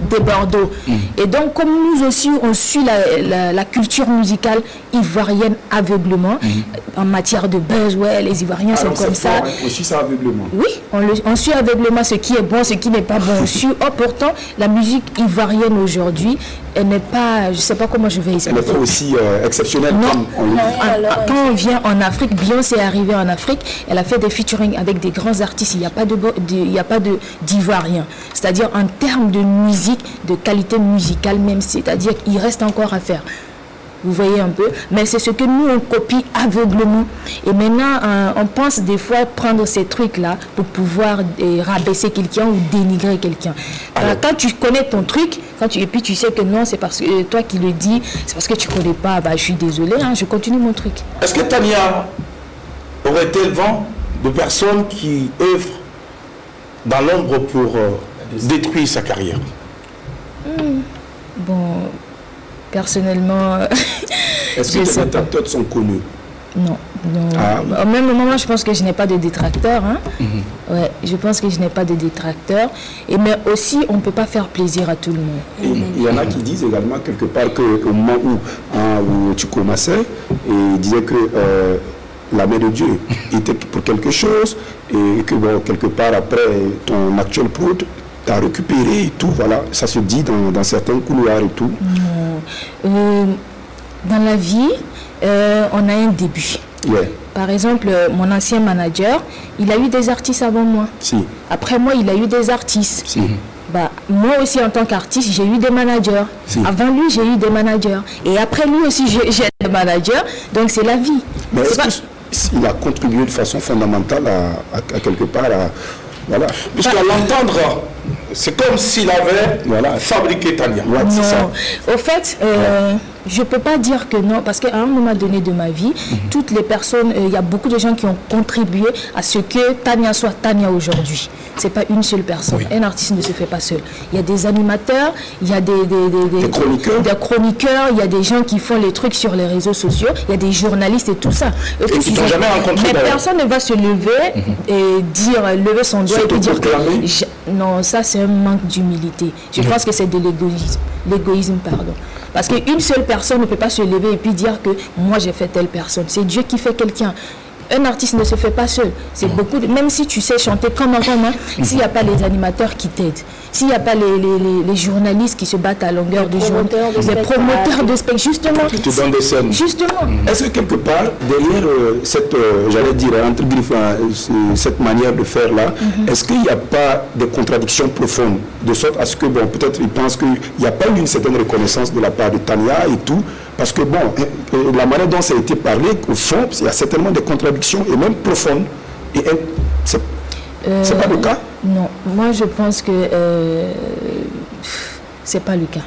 F: de Bordeaux. Et donc, comme nous aussi, on suit la culture musicale ivoirienne aveuglement, en matière de buzz, ouais, les Ivoiriens sont comme ça.
D: On suit ça aveuglement.
F: Oui, on suit aveuglement ce qui est bon, ce qui n'est pas bon. On suit. Oh, pourtant, la musique ivoirienne aujourd'hui, elle n'est pas, je ne sais pas comment je vais expliquer.
D: Elle est aussi exceptionnelle.
F: Quand on vient en Afrique, Beyoncé est arrivée en Afrique, elle a fait des featuring avec des grands artistes, il n'y a pas d'Ivoiriens. C'est-à-dire en termes de musique, de qualité musicale même, c'est-à-dire qu'il reste encore à faire. Vous voyez un peu, mais c'est ce que nous on copie aveuglement. Et maintenant, on pense des fois prendre ces trucs-là pour pouvoir rabaisser quelqu'un ou dénigrer quelqu'un. Quand tu connais ton truc, et puis tu sais que non, c'est parce que toi qui le dis, c'est parce que tu ne connais pas, bah, je suis désolée, hein, je continue mon truc.
A: Est-ce que Tania aurait-elle vent de personnes qui œuvrent dans l'ombre pour détruire sa carrière?
F: Bon... Personnellement,
D: est-ce que tes détracteurs sont connus?
F: Non. Au même moment, je pense que je n'ai pas de détracteurs. Hein. Ouais, je pense que je n'ai pas de détracteurs. Mais aussi, on ne peut pas faire plaisir à tout le monde.
D: Il y en a qui disent également quelque part qu'au moment où tu commençais, ils disaient que la main de Dieu était pour quelque chose et que bon, quelque part après ton actuel prod, tu as récupéré et tout, voilà, ça se dit dans certains couloirs et tout.
F: Dans la vie, on a un début.
D: Yeah.
F: Par exemple, mon ancien manager, il a eu des artistes avant moi.
D: Si.
F: Après moi, il a eu des artistes.
D: Si.
F: Bah, moi aussi, en tant qu'artiste, j'ai eu des managers. Si. Avant lui, j'ai eu des managers. Et après lui aussi, j'ai des managers. Donc, c'est la vie.
D: Mais est-ce qu'il a contribué de façon fondamentale à quelque part à... Voilà.
A: Puisqu'à l'entendre, c'est comme s'il avait fabriqué Tania.
F: Ouais, non, ça. Au fait, je ne peux pas dire que non, parce qu'à un moment donné de ma vie, toutes les personnes, il y a beaucoup de gens qui ont contribué à ce que Tania soit Tania aujourd'hui. Ce n'est pas une seule personne. Un artiste ne se fait pas seul. Il y a des animateurs, il y a des chroniqueurs, il y a des gens qui font les trucs sur les réseaux sociaux, il y a des journalistes et tout ça.
A: Et qui t'ont jamais rencontré.
F: Mais personne ne va se lever et dire, lever son doigt et puis dire que... Non, ça c'est un manque d'humilité. Je pense que c'est de l'égoïsme. L'égoïsme, pardon. Parce qu'une seule personne ne peut pas se lever et puis dire que moi j'ai fait telle personne. C'est Dieu qui fait quelqu'un. Un artiste ne se fait pas seul. C'est beaucoup de... Même si tu sais chanter comme un homme, s'il n'y a pas les animateurs qui t'aident, s'il n'y a pas les journalistes qui se battent à longueur de journée, les promoteurs de spectacles, justement.
D: Qui te donnent des scènes.
F: Justement.
D: Est-ce que quelque part, derrière cette, j'allais dire, entre griffes, cette manière de faire là, est-ce qu'il n'y a pas de contradictions profondes, de sorte à ce que, bon, peut-être ils pensent qu'il n'y a pas eu une certaine reconnaissance de la part de Tania et tout, parce que, bon, la manière dont ça a été parlé, au fond, il y a certainement des contradictions, et même profondes. Et c'est pas le cas?
F: Non, moi je pense que c'est pas le cas.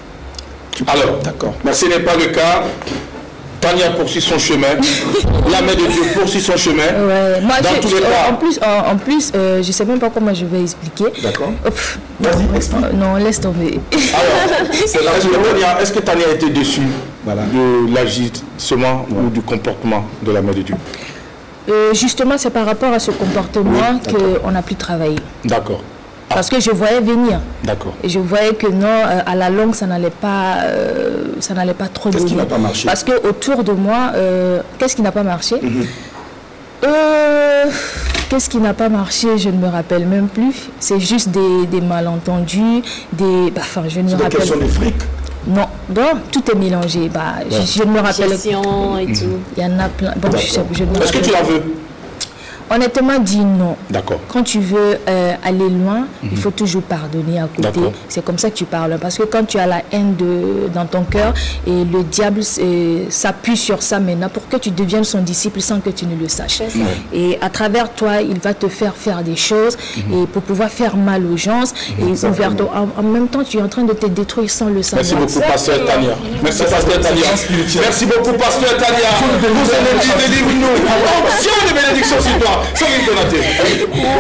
A: Alors, d'accord. Mais ce n'est pas le cas. Tania poursuit son chemin. La main de Dieu poursuit son chemin. Ouais. Moi, dans tous les cas.
F: En plus, je ne sais même pas comment je vais expliquer.
D: D'accord. Vas-y, explique.
F: Non, laisse tomber.
A: Alors, est-ce que Tania a été déçue de l'agissement ou du comportement de la main de Dieu?
F: Justement, c'est par rapport à ce comportement qu'on a pu travailler.
A: D'accord.
F: Parce que je voyais venir.
A: D'accord.
F: Et je voyais que non, à la longue, ça n'allait pas trop
D: Qu'est-ce qui
F: donner.
D: n'a pas marché?
F: Parce que autour de moi, qu'est-ce qui n'a pas marché? Qu'est-ce qui n'a pas marché? Je ne me rappelle même plus. C'est juste des malentendus, je ne me rappelle.
D: Question de fric?
F: Non, tout est mélangé. Je ne me rappelle.
G: Gestion et tout.
F: Il y en a plein. Bon, je ne me
A: Est-ce que tu
F: rappelle.
A: la veux?
F: Honnêtement, dis non.
A: D'accord.
F: Quand tu veux aller loin, il faut toujours pardonner à côté.
A: D'accord.
F: C'est comme ça que tu parles. Parce que quand tu as la haine dans ton cœur et le diable s'appuie sur ça maintenant pour que tu deviennes son disciple sans que tu ne le saches. Et à travers toi, il va te faire des choses et pour pouvoir faire mal aux gens. Et en même temps, tu es en train de te détruire sans le savoir.
A: Merci beaucoup, Pasteur Tania. Merci, Pasteur Tania. Merci beaucoup, Pasteur Tania. Vous allez délivre-nous. Si on est bénédiction sur toi.
E: Wow.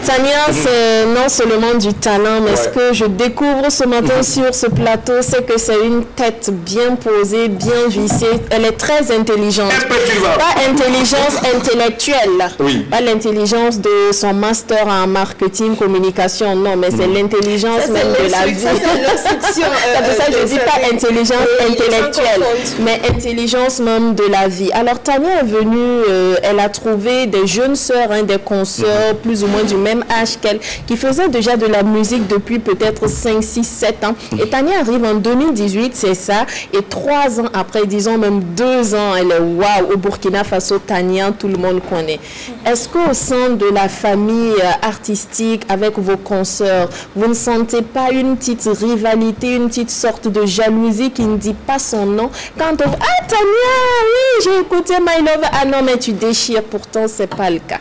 E: Tania, c'est non seulement du talent, mais ce que je découvre ce matin sur ce plateau, c'est que c'est une tête bien posée, bien vissée. Elle est très intelligente. Pas intelligence intellectuelle, pas l'intelligence de son master en marketing, communication, non, mais c'est l'intelligence même de la vie. C'est pour ça que je dis pas intelligence intellectuelle, mais intelligence même de la vie. Alors Tania est venue, elle a trouvé des jeunes sœurs, des consoeurs plus ou moins du même âge qu'elle, qui faisaient déjà de la musique depuis peut-être 5, 6, 7 ans. Et Tania arrive en 2018, c'est ça, et 3 ans après, disons même 2 ans, elle est waouh, au Burkina Faso, Tania, tout le monde connaît. Est-ce qu'au sein de la famille artistique, avec vos consoeurs, vous ne sentez pas une petite rivalité, une petite sorte de jalousie qui ne dit pas son nom quand on... Ah Tania, oui, j'ai écouté My Love. Ah non, mais tu déchires, pourtant c'est pas le cas.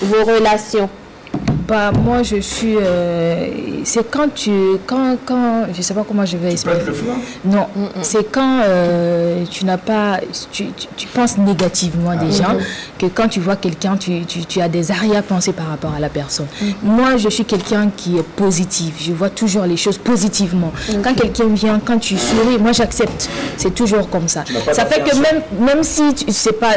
E: Vos relations?
F: Moi je suis c'est quand je sais pas comment je vais expliquer. Non, c'est quand tu n'as pas tu penses négativement des gens, que quand tu vois quelqu'un tu as des arrière-pensées par rapport à la personne. Moi je suis quelqu'un qui est positif, je vois toujours les choses positivement. Quand quelqu'un vient, quand tu souris, moi j'accepte, c'est toujours comme ça. Ça fait que même si c'est pas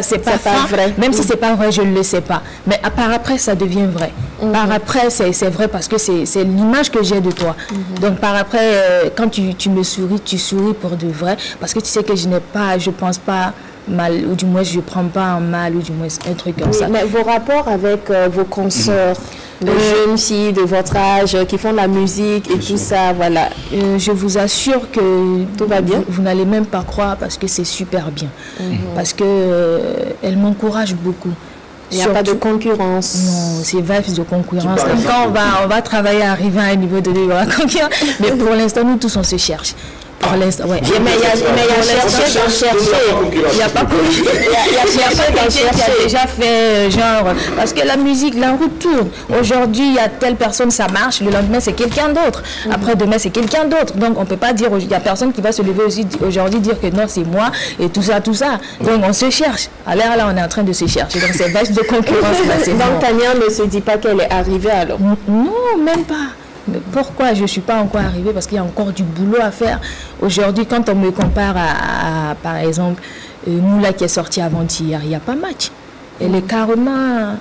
F: vrai, même si c'est pas vrai, je ne le sais pas, mais par après ça devient vrai. Par après, c'est vrai parce que c'est l'image que j'ai de toi. Donc par après, quand tu me souris, tu souris pour de vrai parce que tu sais que je pense pas mal, ou du moins je ne prends pas en mal, ou du moins un truc comme ça.
E: Mais vos rapports avec vos consoeurs, de jeunes filles de votre âge qui font de la musique et tout ça, voilà.
F: Je vous assure que
E: tout va bien.
F: Vous n'allez même pas croire parce que c'est super bien. Parce que elle m'encourage beaucoup.
E: Il n'y a pas de concurrence.
F: Non, c'est vibes de concurrence. Quand on va travailler, arriver à un niveau de la concurrence. Mais pour l'instant, nous tous, on se cherche. Pour l'instant, ouais. Mais il y a cherché d'en chercher. Il n'y a pas il y a cherché d'en chercher. Qui a déjà fait genre. Parce que la musique, la route tourne. Aujourd'hui, il y a telle personne, ça marche. Le lendemain, c'est quelqu'un d'autre. Après demain, c'est quelqu'un d'autre. Donc, on ne peut pas dire. Il n'y a personne qui va se lever aussi aujourd'hui dire que non, c'est moi et tout ça, tout ça. Donc, on se cherche. À l'heure là, on est en train de se chercher. Donc, c'est vache de concurrence.
E: Donc, Tania ne se dit pas qu'elle est arrivée alors?
F: Non, même pas. Mais pourquoi je ne suis pas encore arrivée? Parce qu'il y a encore du boulot à faire. Aujourd'hui, quand on me compare à par exemple, Moula qui est sorti avant-hier, il n'y a pas match. Elle est carrément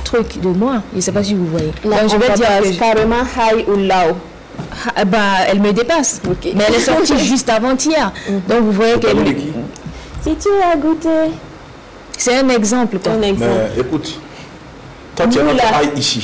F: truc de moi. Je ne sais pas si vous voyez.
E: Non, donc, je vais dire carrément high ou low.
F: Elle me dépasse. Okay. Mais elle est sortie juste avant-hier. Donc vous voyez qu'elle...
E: Si tu as goûté...
F: C'est un exemple. Quoi.
E: Un exemple.
A: Mais écoute, toi tu as notre high ici.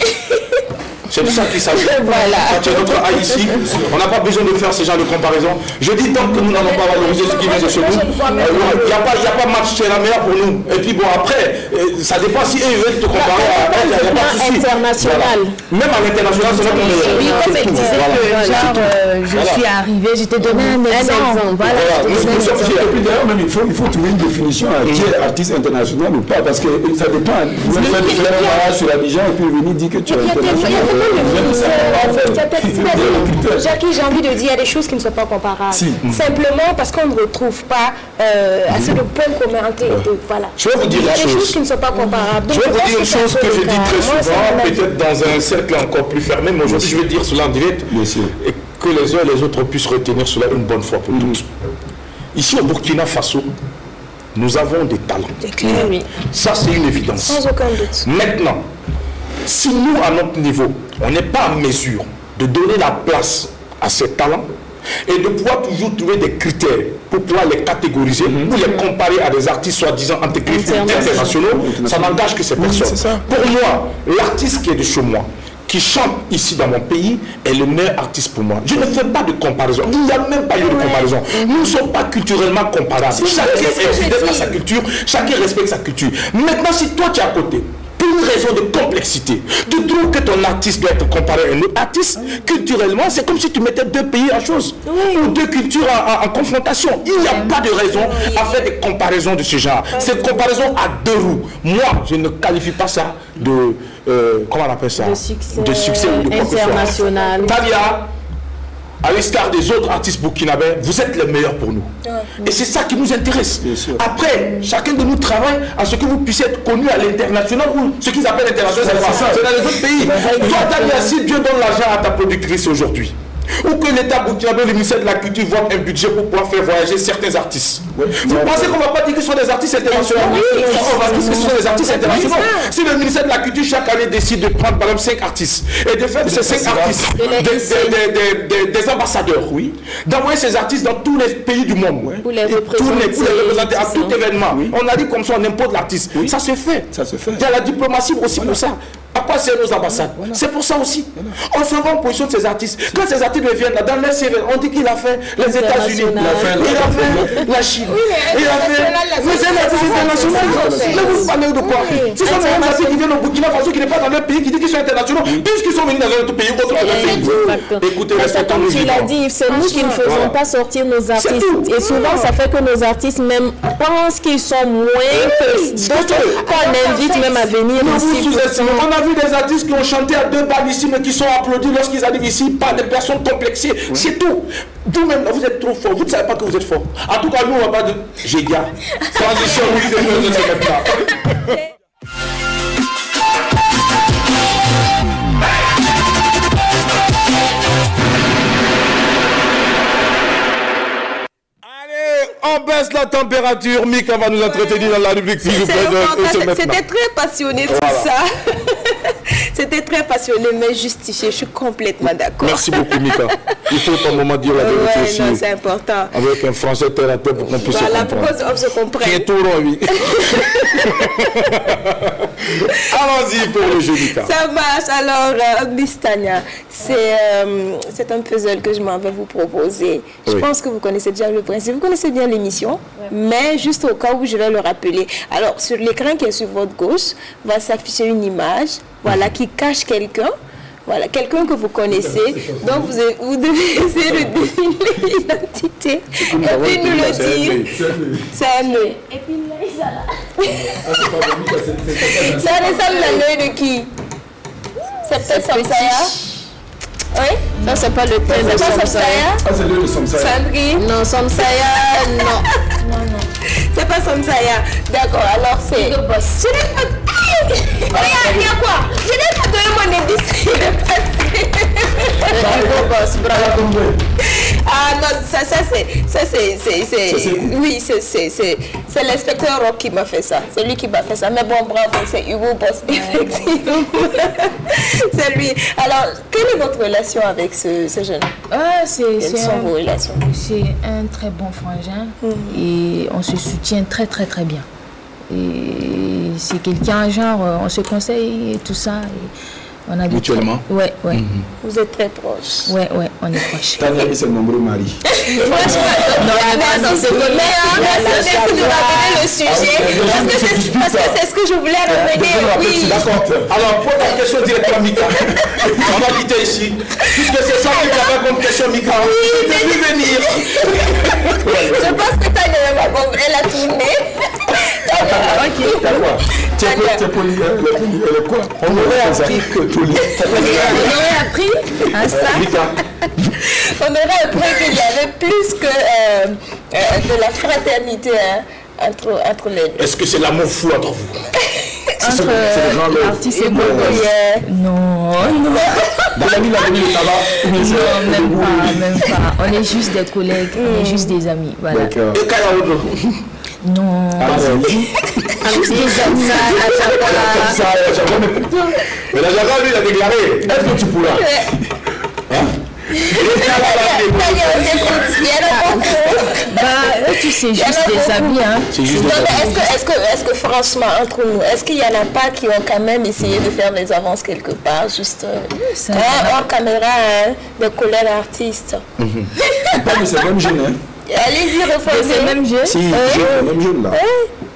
A: C'est de ça qu'il s'agit.
E: Voilà.
A: Quand tu as notre A ici, on n'a pas besoin de faire ce genre de comparaison. Je dis tant que nous n'avons pas valorisé ce qui vient de chez nous, il n'y a pas match, c'est la meilleure pour nous. Et puis bon, après, ça dépend si eux veulent te comparer à elle, il n'y a pas de souci.
E: International.
A: Voilà. Même à l'international, c'est notre meilleur.
F: Oui, comme elle disait que genre, je suis arrivée, je t'ai donné un exemple. Voilà.
D: D'ailleurs, même il faut trouver une définition à qui est artiste international ou pas, parce que ça dépend. Vous pouvez faire un mariage sur Abidjan et puis venir dire que tu es international.
G: Jackie, j'ai envie de dire, il y a des choses qui ne sont pas comparables. Simplement parce qu'on ne retrouve pas assez de points communs. Voilà.
A: Je vais vous dire
G: il y a des choses qui ne sont pas comparables.
A: Je vais vous dire une chose que je dis très souvent, peut-être dans un cercle encore plus fermé, mais aujourd'hui je vais dire cela en direct, et que les uns et les autres puissent retenir cela une bonne fois pour toutes. Ici au Burkina Faso, nous avons des talents.
E: Oui.
A: Ça, c'est une évidence.
G: Sans aucun doute.
A: Maintenant, si nous, à notre niveau, on n'est pas en mesure de donner la place à ces talents et de pouvoir toujours trouver des critères pour pouvoir les catégoriser ou les comparer à des artistes soi-disant internationaux, ça n'engage que ces personnes. Pour moi, l'artiste qui est de chez moi, qui chante ici dans mon pays, est le meilleur artiste pour moi. Je ne fais pas de comparaison. Il n'y a même pas eu de comparaison. Nous ne sommes pas culturellement comparables. Chacun est fidèle à sa culture, chacun respecte sa culture. Maintenant, si toi tu es à côté, pour une raison de complexité, tu trouves que ton artiste doit être comparé à un autre artiste, culturellement, c'est comme si tu mettais deux pays en chose, ou deux cultures en confrontation. Il n'y a pas de raison à faire des comparaisons de ce genre. Cette comparaison à deux roues. Moi, je ne qualifie pas ça de... comment on appelle ça? De succès ou de
E: international.
A: Talia, à l'instar des autres artistes burkinabés, vous êtes les meilleurs pour nous. Et c'est ça qui nous intéresse. Après, chacun de nous travaille à ce que vous puissiez être connu à l'international, ou ce qu'ils appellent l'international, c'est dans les autres pays. Toi, Talia, si Dieu donne l'argent à ta productrice aujourd'hui, ou que l'État burkinabé, le ministère de la Culture, voit un budget pour pouvoir faire voyager certains artistes. Vous pensez qu'on ne va pas dire qu'ils sont des artistes internationaux? On va dire que ce sont des artistes internationaux. Si le ministère de la Culture, chaque année, décide de prendre, par exemple, 5 artistes, et de faire de ces 5 artistes des ambassadeurs, d'envoyer ces artistes dans tous les pays du monde, pour les représenter à tout événement. On a dit comme ça, on impose l'artiste. Ça se fait. Il y a la diplomatie aussi pour ça. À quoi c'est nos ambassades? C'est pour ça aussi. On se rend en position de ces artistes. Quand ces artistes viennent là, dans leur CV, on dit qu'il a fait les États-Unis, il a fait la Chine, il a fait les artistes internationaux. Mais vous parlez de quoi? Ce sont les artistes qui viennent au Burkina Faso, qui n'est pas dans leur pays, qui disent qu'ils sont internationaux, puisqu'ils sont venus dans un autre pays, autre que leur pays. Écoutez,
E: comme tu l'as dit, c'est nous qui ne faisons pas sortir nos artistes. Et souvent, ça fait que nos artistes même pensent qu'ils sont moins que d'autres qu'on invite même à venir ici.
A: On a vu des artistes qui ont chanté à 2 balles ici, mais qui sont applaudis lorsqu'ils arrivent ici par des personnes complexées. C'est tout. Vous-même, vous êtes trop fort. Vous ne savez pas que vous êtes fort. En tout cas, nous, on va pas de Géga. Transition, oui, c'est maintenant. On baisse la température. Mika va nous entretenir dans la rubrique.
G: C'était très passionné tout ça. C'était très passionné, mais justifié. Je suis complètement d'accord.
A: Merci beaucoup, Mika. Il faut par moment dire la vérité aussi.
G: Non, c'est important.
A: Avec un français terre à terre pour qu'on puisse se comprendre.
G: Pour qu'on se comprenne.
A: Qui est tout rond, oui. Allons-y pour le jeu, Mika.
G: Ça marche. Alors, Miss Tania, c'est un puzzle que je m'en vais vous proposer. Je pense que vous connaissez déjà le principe. Vous connaissez bien l'émission, mais juste au cas où je vais le rappeler. Alors, sur l'écran qui est sur votre gauche, va s'afficher une image, voilà, qui cache quelqu'un. Voilà, quelqu'un que vous connaissez. Donc, vous devez essayer de deviner l'identité. Et puis nous le dire. C'est un nœud. Et puis là, ça ressemble à l'œil de qui? C'est peut-être Samsaya. Oui?
E: Ça, c'est pas le thème de Samsaya.
D: Ah, c'est l'œil de Samsaya.
G: Sandrine?
E: Non, Samsaya, non.
G: C'est pas Samsaya. D'accord, alors c'est...
E: Le boss.
G: Regarde, il y a quoi? Je n'ai pas donné mon indice. Il est passé.
E: Le boss, bravo.
G: Ah non, ça c'est... Oui, c'est l'inspecteur Rock qui m'a fait ça. C'est lui qui m'a fait ça. Mais bon, bravo, c'est Hugo Boss, effectivement. C'est lui. Alors, quelle est votre relation avec ce jeune? Quelles sont vos relations?
F: C'est un très bon frangin et on se soutient très bien. Et c'est quelqu'un, genre, on se conseille et tout ça. Et on a
A: mutuellement?
F: Ouais.
G: Vous êtes très proches?
F: Ouais, on est proches.
D: Tania et ses nombreux maris.
G: Non, dans ce domaine, merci de nous rappeler le sujet. Parce que c'est ce que je voulais revenir. Oui.
A: D'accord. Alors, pose la question directement, Mika. On va quitter ici. Puisque c'est ça que j'avais comme question, Mika.
G: Oui, mais
A: puis venir.
G: Je pense que Tania, elle a tourné.
D: Ok, d'accord. Tu es poli, elle est quoi? On aurait appris que poli.
F: On aurait appris à ça.
G: On aurait appris qu'il y avait plus que de la fraternité entre les deux.
A: Est-ce que c'est l'amour fou entre vous?
F: Entre artiste et moi. Non.
D: Dans la vie, la venue, ça va?
F: Non, même pas. On est juste des collègues, on est juste des amis. Voilà.
A: Et Kaya Odo?
F: Non.
E: Juste des amis.
D: Comme ça, Jaguar, mais putain. Mais la Jaguar, lui, il a déclaré. Est-ce que tu pourras?
F: Tu sais, juste des amis. Hein.
G: Est-ce que franchement, entre nous, est-ce qu'il n'y en a pas qui ont quand même essayé de faire des avances quelque part, juste en caméra, des collègues artistes?
D: Pas de ces mêmes jeunes, hein?
G: Allez-y, reposez.
F: C'est même jeu.
D: Si, les mêmes jeunes là.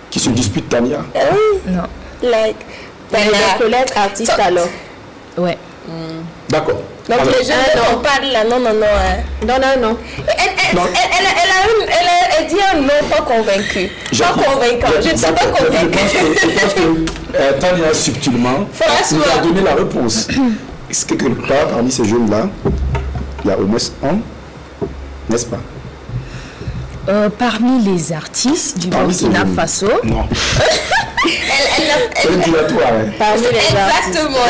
D: Qui se disputent, Tania.
G: Oui.
F: Non.
G: Like.
E: Des collègues artistes alors.
F: Ouais.
D: D'accord.
G: Donc
D: alors,
G: les jeunes on parle là, non.
E: Non.
G: Elle dit un non pas convaincu. Pas convaincant. Je ne suis pas convaincue.
D: Je pense que Tania, subtilement, nous a donné la réponse. Est-ce que quelque part, parmi ces jeunes-là, il y a au moins un, n'est-ce pas?
F: Parmi les artistes du Burkina Faso.
D: Non.
G: Elle
E: parmi les
G: exactement.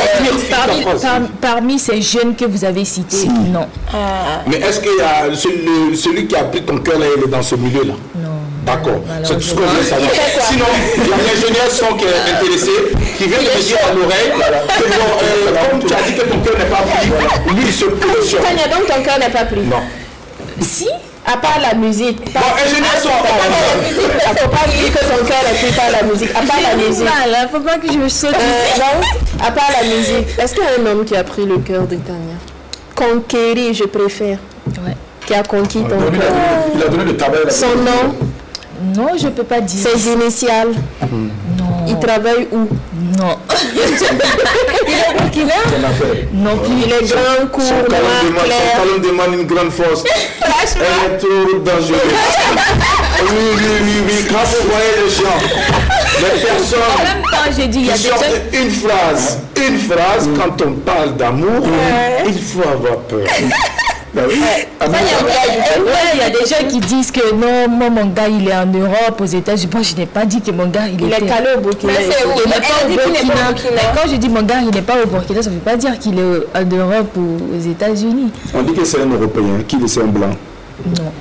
F: Parmi ces jeunes que vous avez cités, non.
A: Mais est-ce qu'il y a celui qui a pris ton cœur là, il est dans ce milieu-là?
F: Non.
A: D'accord. C'est tout ce que je veux savoir. Sinon, il y a des jeunes sont intéressés qui viennent me dire à l'oreille comme tu as dit que ton cœur n'est pas pris, lui il se positionne.
E: Tania, donc ton cœur n'est pas pris?
A: Non.
F: Si?
E: À part la musique.
A: Bon, ingénieurs sont
E: Il ne faut pas dire que ton cœur est pris par la musique. À part la musique.
F: Il ne faut pas que je me saute ici.
E: À part la musique. Est-ce qu'il y a un homme qui a pris le cœur de Tania? Conquérir, je préfère.
F: Ouais.
E: Qui a conquis ton cœur.
D: Il a donné le tabac.
E: Son nom?
F: Non, je ne peux pas dire.
E: Ses initiales?
F: Non.
E: Il travaille où?
F: Non.
E: Il est burkina?
F: Non plus.
E: Il est grand, court, noir, clair.
A: Son talon demande une grande force. Elle est trop dangereuse. Oui. Quand vous voyez les gens, les personnes
F: En même temps, j'ai dit, il y a
A: qui
F: des
A: sortent
F: gens...
A: une phrase, quand on parle d'amour, il faut avoir peur.
F: Il y a des gens qui disent que non, moi mon gars il est en Europe, aux États-Unis. Moi je n'ai pas dit que mon gars il était.
E: Il est calé au Burkina.
F: Il n'est pas au Burkina. Mais quand je dis mon gars il n'est pas au Burkina, ça ne veut pas dire qu'il est en Europe ou aux États-Unis.
D: On dit que c'est un Européen, qu'il est un blanc.
F: Non.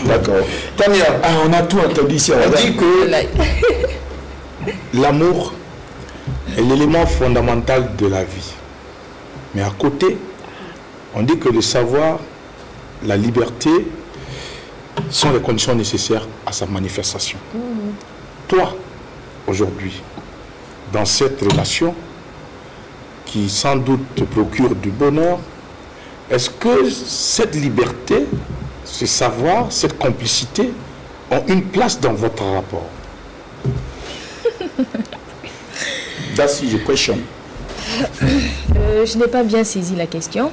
D: D'accord. Tania, on a tout entendu ici.
A: On dit que l'amour est l'élément fondamental de la vie. Mais à côté, on dit que le savoir, la liberté sont les conditions nécessaires à sa manifestation. Toi, aujourd'hui, dans cette relation qui sans doute te procure du bonheur, est-ce que cette liberté, ce savoir, cette complicité ont une place dans votre rapport?
D: That's your question.
F: Je n'ai pas bien saisi la question.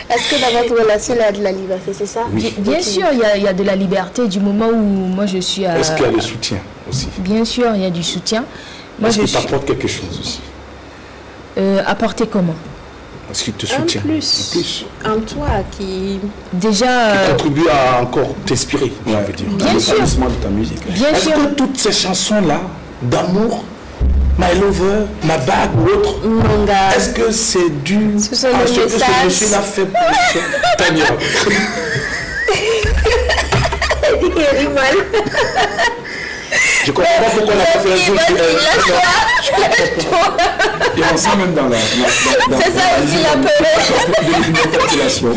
E: Est-ce que dans votre relation, il y a de la liberté, c'est ça?
A: Oui.
F: Bien sûr, il y a de la liberté du moment où moi je suis à...
A: Est-ce qu'il y a le soutien aussi?
F: Bien sûr, il y a du soutien. Moi,
A: Est-ce
F: je
A: qu'il t'apporte quelque chose aussi?
F: Apporter comment?
A: Est-ce qu'il te soutient?
E: Un plus. En toi qui...
F: Déjà...
A: Qui contribue à encore t'inspirer, je veux dire.
F: Bien sûr.
D: De ta musique.
F: Bien
A: Est-ce
F: sûr.
A: que toutes ces chansons-là, d'amour, My Lover, Ma Bague ou autre,
E: Mon gars.
A: est-ce que c'est dû
E: Ce sont
A: à
E: les
A: ce que
E: messages.
A: ce monsieur-là fait pour Tania?
E: Elle dit qu'elle rit mal.
A: Je comprends pas pourquoi on n'a pas fait un zoom sur elle.
D: Et on sent même dans la...
G: C'est ça aussi la peur.
D: l'interpellation.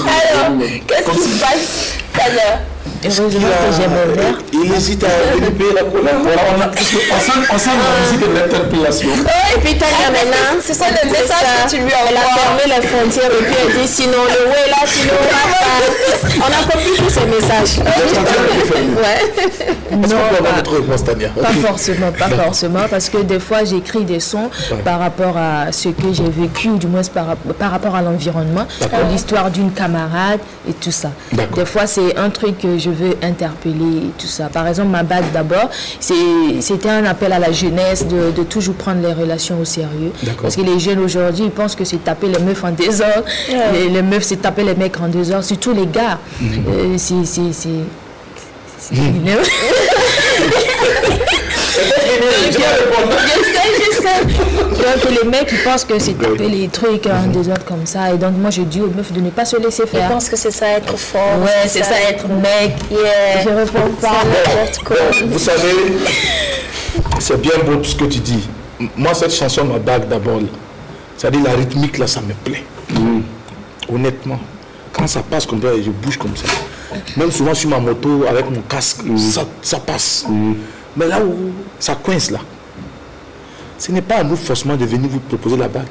G: Alors, qu'est-ce qui se passe, Tania?
F: Heureusement que j'ai mon verre.
A: Il hésite à venir payer la colère.
D: On sent la musique de l'interpellation.
E: Et puis Tania maintenant,
G: C'est ça le message que tu lui
E: elle a
G: envoies.
E: fermé les frontières et puis elle dit sinon le ouais là, sinon là. On a compris tous ces messages. Ouais.
A: Est-ce qu'on peut avoir notre réponse, Tania?
F: Pas forcément, parce que des fois j'écris des sons par rapport à ce que j'ai vécu, ou du moins par rapport à l'environnement, l'histoire d'une camarade et tout ça. Des fois c'est un truc que je veux interpeller et tout ça. Par exemple, Ma Bague d'abord, c'était un appel à la jeunesse de toujours prendre les relations au sérieux. Parce que les jeunes aujourd'hui, ils pensent que c'est taper les meufs en 2 heures, les meufs c'est taper les mecs en 2 heures, surtout les gars.
E: Je sais.
F: Donc les mecs, ils pensent que c'est taper les trucs des autres comme ça. Et donc moi, je dis aux meufs de ne pas se laisser faire.
G: Ils pensent que c'est ça être fort.
F: Ouais, c'est ça être mec.
G: Yeah.
F: Je réponds pas.
A: Vous savez, c'est bien beau tout ce que tu dis. Moi, cette chanson m'a bague d'abord. C'est-à-dire la rythmique, là, ça me plaît. Honnêtement. Quand ça passe comme ça, je bouge comme ça. Même souvent sur ma moto, avec mon casque, ça passe. Mais là où ça coince, là, ce n'est pas à nous forcément de venir vous proposer la bague.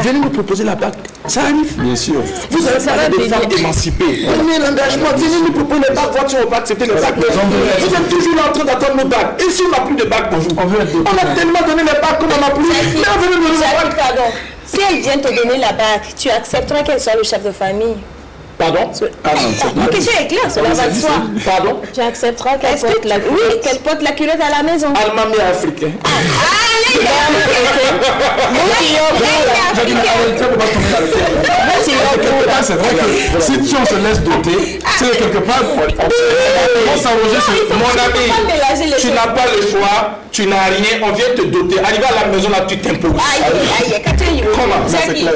A: Venez nous proposer la bague. Ça arrive. Bien sûr. Vous avez parlé des femmes émancipées. Prenez l'engagement. Venez nous proposer les bagues. Voiture, on va accepter les bagues. Vous êtes toujours là en train d'attendre nos bagues. Et si on n'a plus de bagues pour vous? On a tellement donné les bagues qu'on n'en a plus. Mais on veut nous donner les bagues.
G: Pardon. Si elle vient te donner la bague, tu accepteras qu'elle soit le chef de famille?
A: Pardon?
G: La question est claire, cela va de soi.
A: Pardon?
G: Tu accepteras qu'elle porte la culotte à la maison?
A: Almami africain.
D: C'est vrai que si on se laisse doter, c'est quelque part, on s'arrange sur
A: mon ami, tu n'as pas le choix, tu n'as rien, on vient te doter. Arrivé à la maison, là, tu t'imposes. Comment? C'est clair.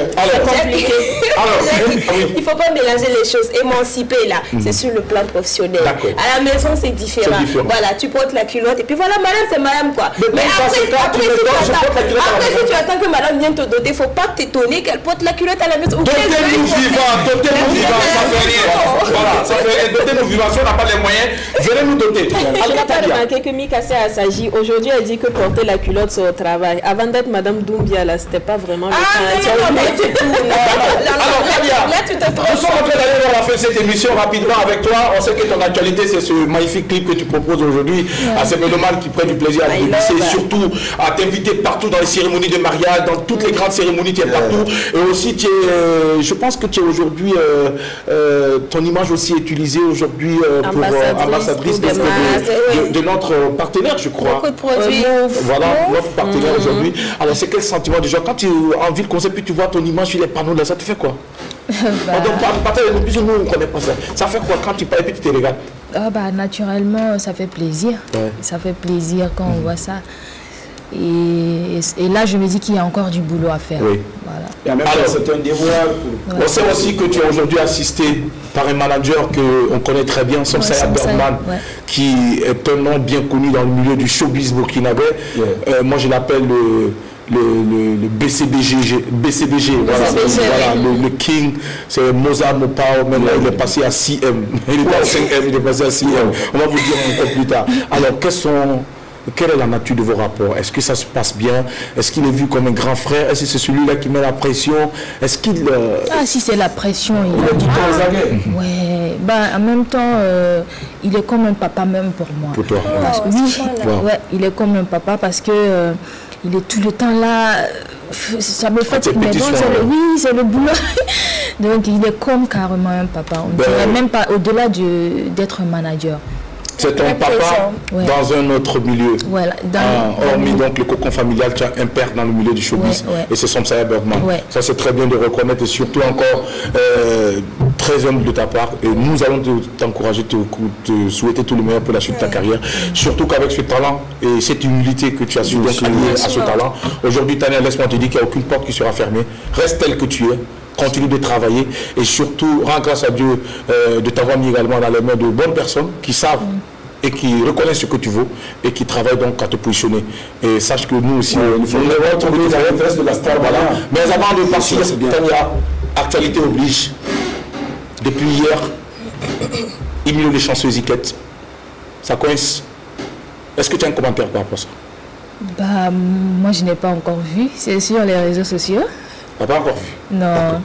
G: Il ne faut pas mélanger les choses. Émancipées, là, c'est sur le plan professionnel. À la maison, c'est différent. Voilà, tu portes la culotte et puis voilà, madame, c'est madame, quoi. Mais après, si tu attends que madame vienne te doter, il ne faut pas t'étonner qu'elle porte la culotte à la maison.
A: Dotez-nous vivants, ça fait rien. Voilà, ça fait rien. Dotez-nous vivants, si on n'a pas les moyens, venez nous doter.
E: Je n'ai pas remarqué que Mika Assagi, aujourd'hui, elle dit que porter la culotte, c'est au travail. Avant d'être madame Doumbia, là, c'était pas vraiment le cas.
A: Alors, Kadia, nous sommes en train d'aller vers la fin de cette émission rapidement avec toi. On sait que ton actualité, c'est ce magnifique clip que tu proposes aujourd'hui à ces mélomanes qui prennent du plaisir à débuter, et surtout à t'inviter partout dans les cérémonies de mariage, dans toutes les grandes cérémonies, tu es partout. Et aussi, tu es, je pense que tu es aujourd'hui, ton image aussi est utilisée aujourd'hui pour ambassadrice de notre partenaire, je crois.
G: Beaucoup de produits.
A: Voilà, notre partenaire aujourd'hui. Alors, c'est quel sentiment déjà quand tu es en ville comme ça, puis tu vois ton image sur les panneaux là, ça te fait quoi? Nous, on ne connaît pas ça. Ça fait quoi quand tu parles et puis tu te regardes?
F: Naturellement, ça fait plaisir. Ouais. Ça fait plaisir quand on voit ça. Et là, je me dis qu'il y a encore du boulot à faire. Oui. Voilà.
A: Et en même temps, c'est un devoir. On sait aussi que tu es aujourd'hui assisté par un manager qu'on connaît très bien, Somsaya Bergman, qui est un nom bien connu dans le milieu du showbiz burkinabé. Moi, je l'appelle le BCBG, voilà, le King, c'est Mozart Mopao, maintenant il est passé à 6M, il était à 5M, il est passé à 6M, on va vous dire encore plus tard. Alors, quelle est la nature de vos rapports? Est-ce que ça se passe bien? Est-ce qu'il est vu comme un grand frère? Est-ce que c'est celui-là qui met la pression? Est-ce qu'il...
F: si c'est la pression,
A: il est tout le temps aux aguets.
F: Ouais, en même temps, il est comme un papa même pour moi.
A: Pour toi?
F: Parce que, il est comme un papa parce que il est tout le temps là. Ça me fait... Mais bon, c'est le boulot. Donc, il est comme carrément un papa. On dirait même pas au-delà d'être un manager.
A: C'est ton papa dans un autre milieu.
F: Voilà.
A: Hormis donc le cocon familial, tu as un père dans le milieu du showbiz. Et c'est Somsaya Bergman. Ça, c'est très bien de reconnaître et surtout encore très humble de ta part. Et nous allons t'encourager, te souhaiter tout le meilleur pour la suite de ta carrière. Surtout qu'avec ce talent et cette humilité que tu as su donc allier à ce talent. Aujourd'hui, Tania, laisse-moi te dire qu'il n'y a aucune porte qui sera fermée. Reste tel que tu es. Continue de travailler et surtout rends grâce à Dieu de t'avoir mis également dans les mains de bonnes personnes qui savent et qui reconnaissent ce que tu vaux et qui travaillent donc à te positionner. Et sache que nous aussi, nous allons trouver la référence de la star. Voilà. Mais avant de partir, Tania, actualité oblige. Depuis hier, Emilio les chanceux Ziquette, ça coince. Est-ce que tu as un commentaire par rapport à ça?
F: Moi, je n'ai pas encore vu. C'est sur les réseaux sociaux.
A: Tu n'as pas encore vu?
F: Non.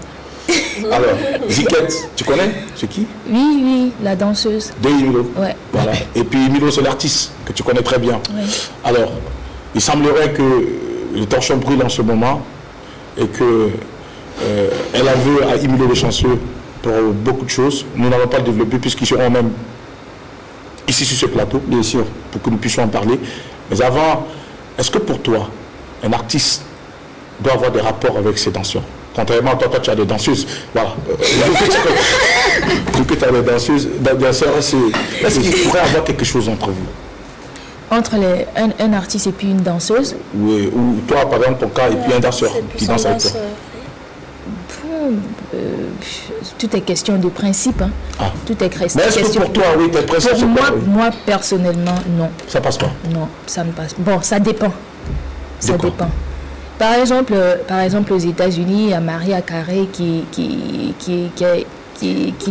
A: Alors, Ziquette, tu connais? C'est qui?
F: Oui, la danseuse.
A: De Emilio.
F: Ouais.
A: Voilà. Et puis Emilio, c'est l'artiste que tu connais très bien. Oui. Alors, il semblerait que le torchon brûle en ce moment et que elle a vu à Emilio les chanceux pour beaucoup de choses. Nous n'allons pas le développer puisqu'ils seront même ici sur ce plateau, bien sûr, pour que nous puissions en parler. Mais avant, est-ce que pour toi, un artiste doit avoir des rapports avec ses danseurs? Contrairement à toi, tu as des danseuses. Voilà. Tu as des danseuses, est-ce qu'il pourrait avoir quelque chose entre vous?
F: Entre un artiste et puis une danseuse.
A: Oui, ou toi, par exemple, ton cas, et puis un danseur qui danse avec toi.
F: Tout est question de principe. Hein.
A: Ah.
F: Tout est question.
A: Mais est-ce que pour toi, oui, tes principes
F: pour moi, personnellement, non.
A: Ça passe pas?
F: Non, ça ne passe pas. Bon, ça dépend. Ça dépend. Par exemple, aux États-Unis, il y a Maria Carey qui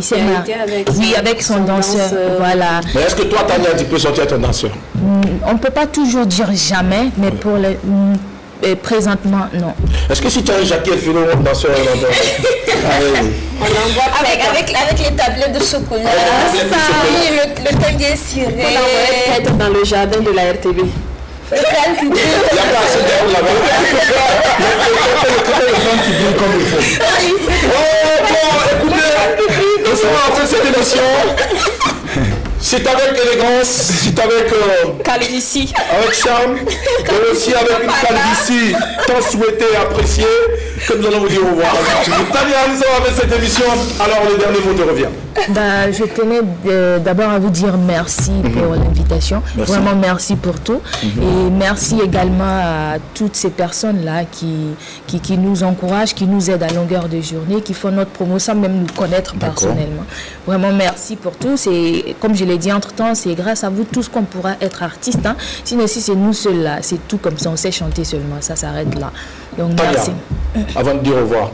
F: s'est mariée avec son danseur. Voilà.
A: Mais est-ce que toi, Tania, tu peux sortir ton danseur?
F: On ne peut pas toujours dire jamais, mais pour le... présentement, non.
A: Est-ce que si tu as un Jackie Elfeno danseur,
G: on l'envoie avec les tablettes de chocolat, le thème bien ciré.
E: On l'envoie peut-être dans le jardin de la RTB.
A: Il n'y a pas assez d'heures là-bas. Il y a le gens qui viennent comme il faut. Oh, bon, écoutez, nous sommes en fin de cette émission. C'est avec élégance, c'est avec
E: calvitie,
A: avec charme, et aussi avec une calvitie tant souhaitée et appréciée que nous allons vous dire au revoir. Tania, nous sommes avec cette émission. Alors le dernier mot te revient.
F: Je tenais d'abord à vous dire merci pour l'invitation. Vraiment merci pour tout. Et merci également à toutes ces personnes-là qui nous encouragent, qui nous aident à longueur de journée, qui font notre promo sans même nous connaître personnellement. Vraiment merci pour tout. C'est, comme je l'ai dit entre-temps, c'est grâce à vous tous qu'on pourra être artiste. Hein. Sinon, si c'est nous seuls-là, c'est tout comme ça, on sait chanter seulement. Ça s'arrête là. Donc
A: Tania,
F: merci.
A: Avant de dire au revoir,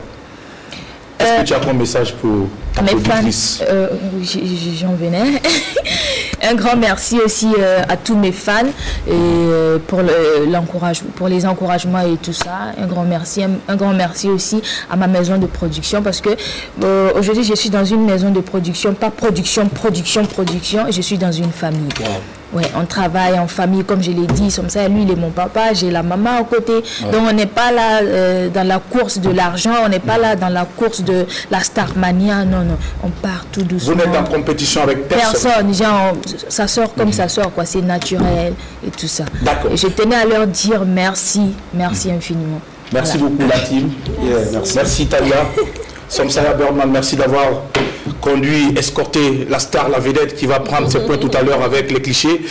A: est-ce que tu as un message pour ta productrice?
F: J'en venais. Un grand merci aussi à tous mes fans et pour les encouragements et tout ça. Un grand merci aussi à ma maison de production parce que aujourd'hui je suis dans une maison de production, pas production, je suis dans une famille. Wow. Ouais, on travaille en famille, comme je l'ai dit, comme ça, lui, il est mon papa, j'ai la maman à côté. Ouais. Donc, on n'est pas là dans la course de l'argent, on n'est pas là dans la course de la Starmania, non, on part tout doucement.
A: Vous n'êtes en compétition avec personne?
F: Genre, ça sort comme ça sort, quoi, c'est naturel et tout ça.
A: D'accord.
F: Et je tenais à leur dire merci infiniment.
A: Merci beaucoup, la team. Merci Tania. Samsaya Berman, merci d'avoir conduit, escorté la star, la vedette qui va prendre ses points tout à l'heure avec les clichés.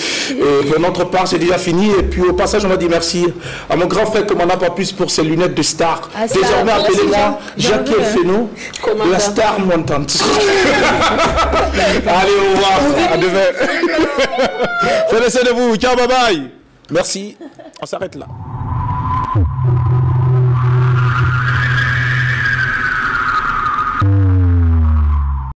A: Pour notre part, c'est déjà fini. Et puis au passage, on va dire merci à mon grand frère Commandant Papus pour ses lunettes de star. Désormais, appelez-moi Jackie Elfeno, la star montante. Allez, au revoir. À demain. Prenez soin de vous. Ciao, bye bye. Merci. On s'arrête là.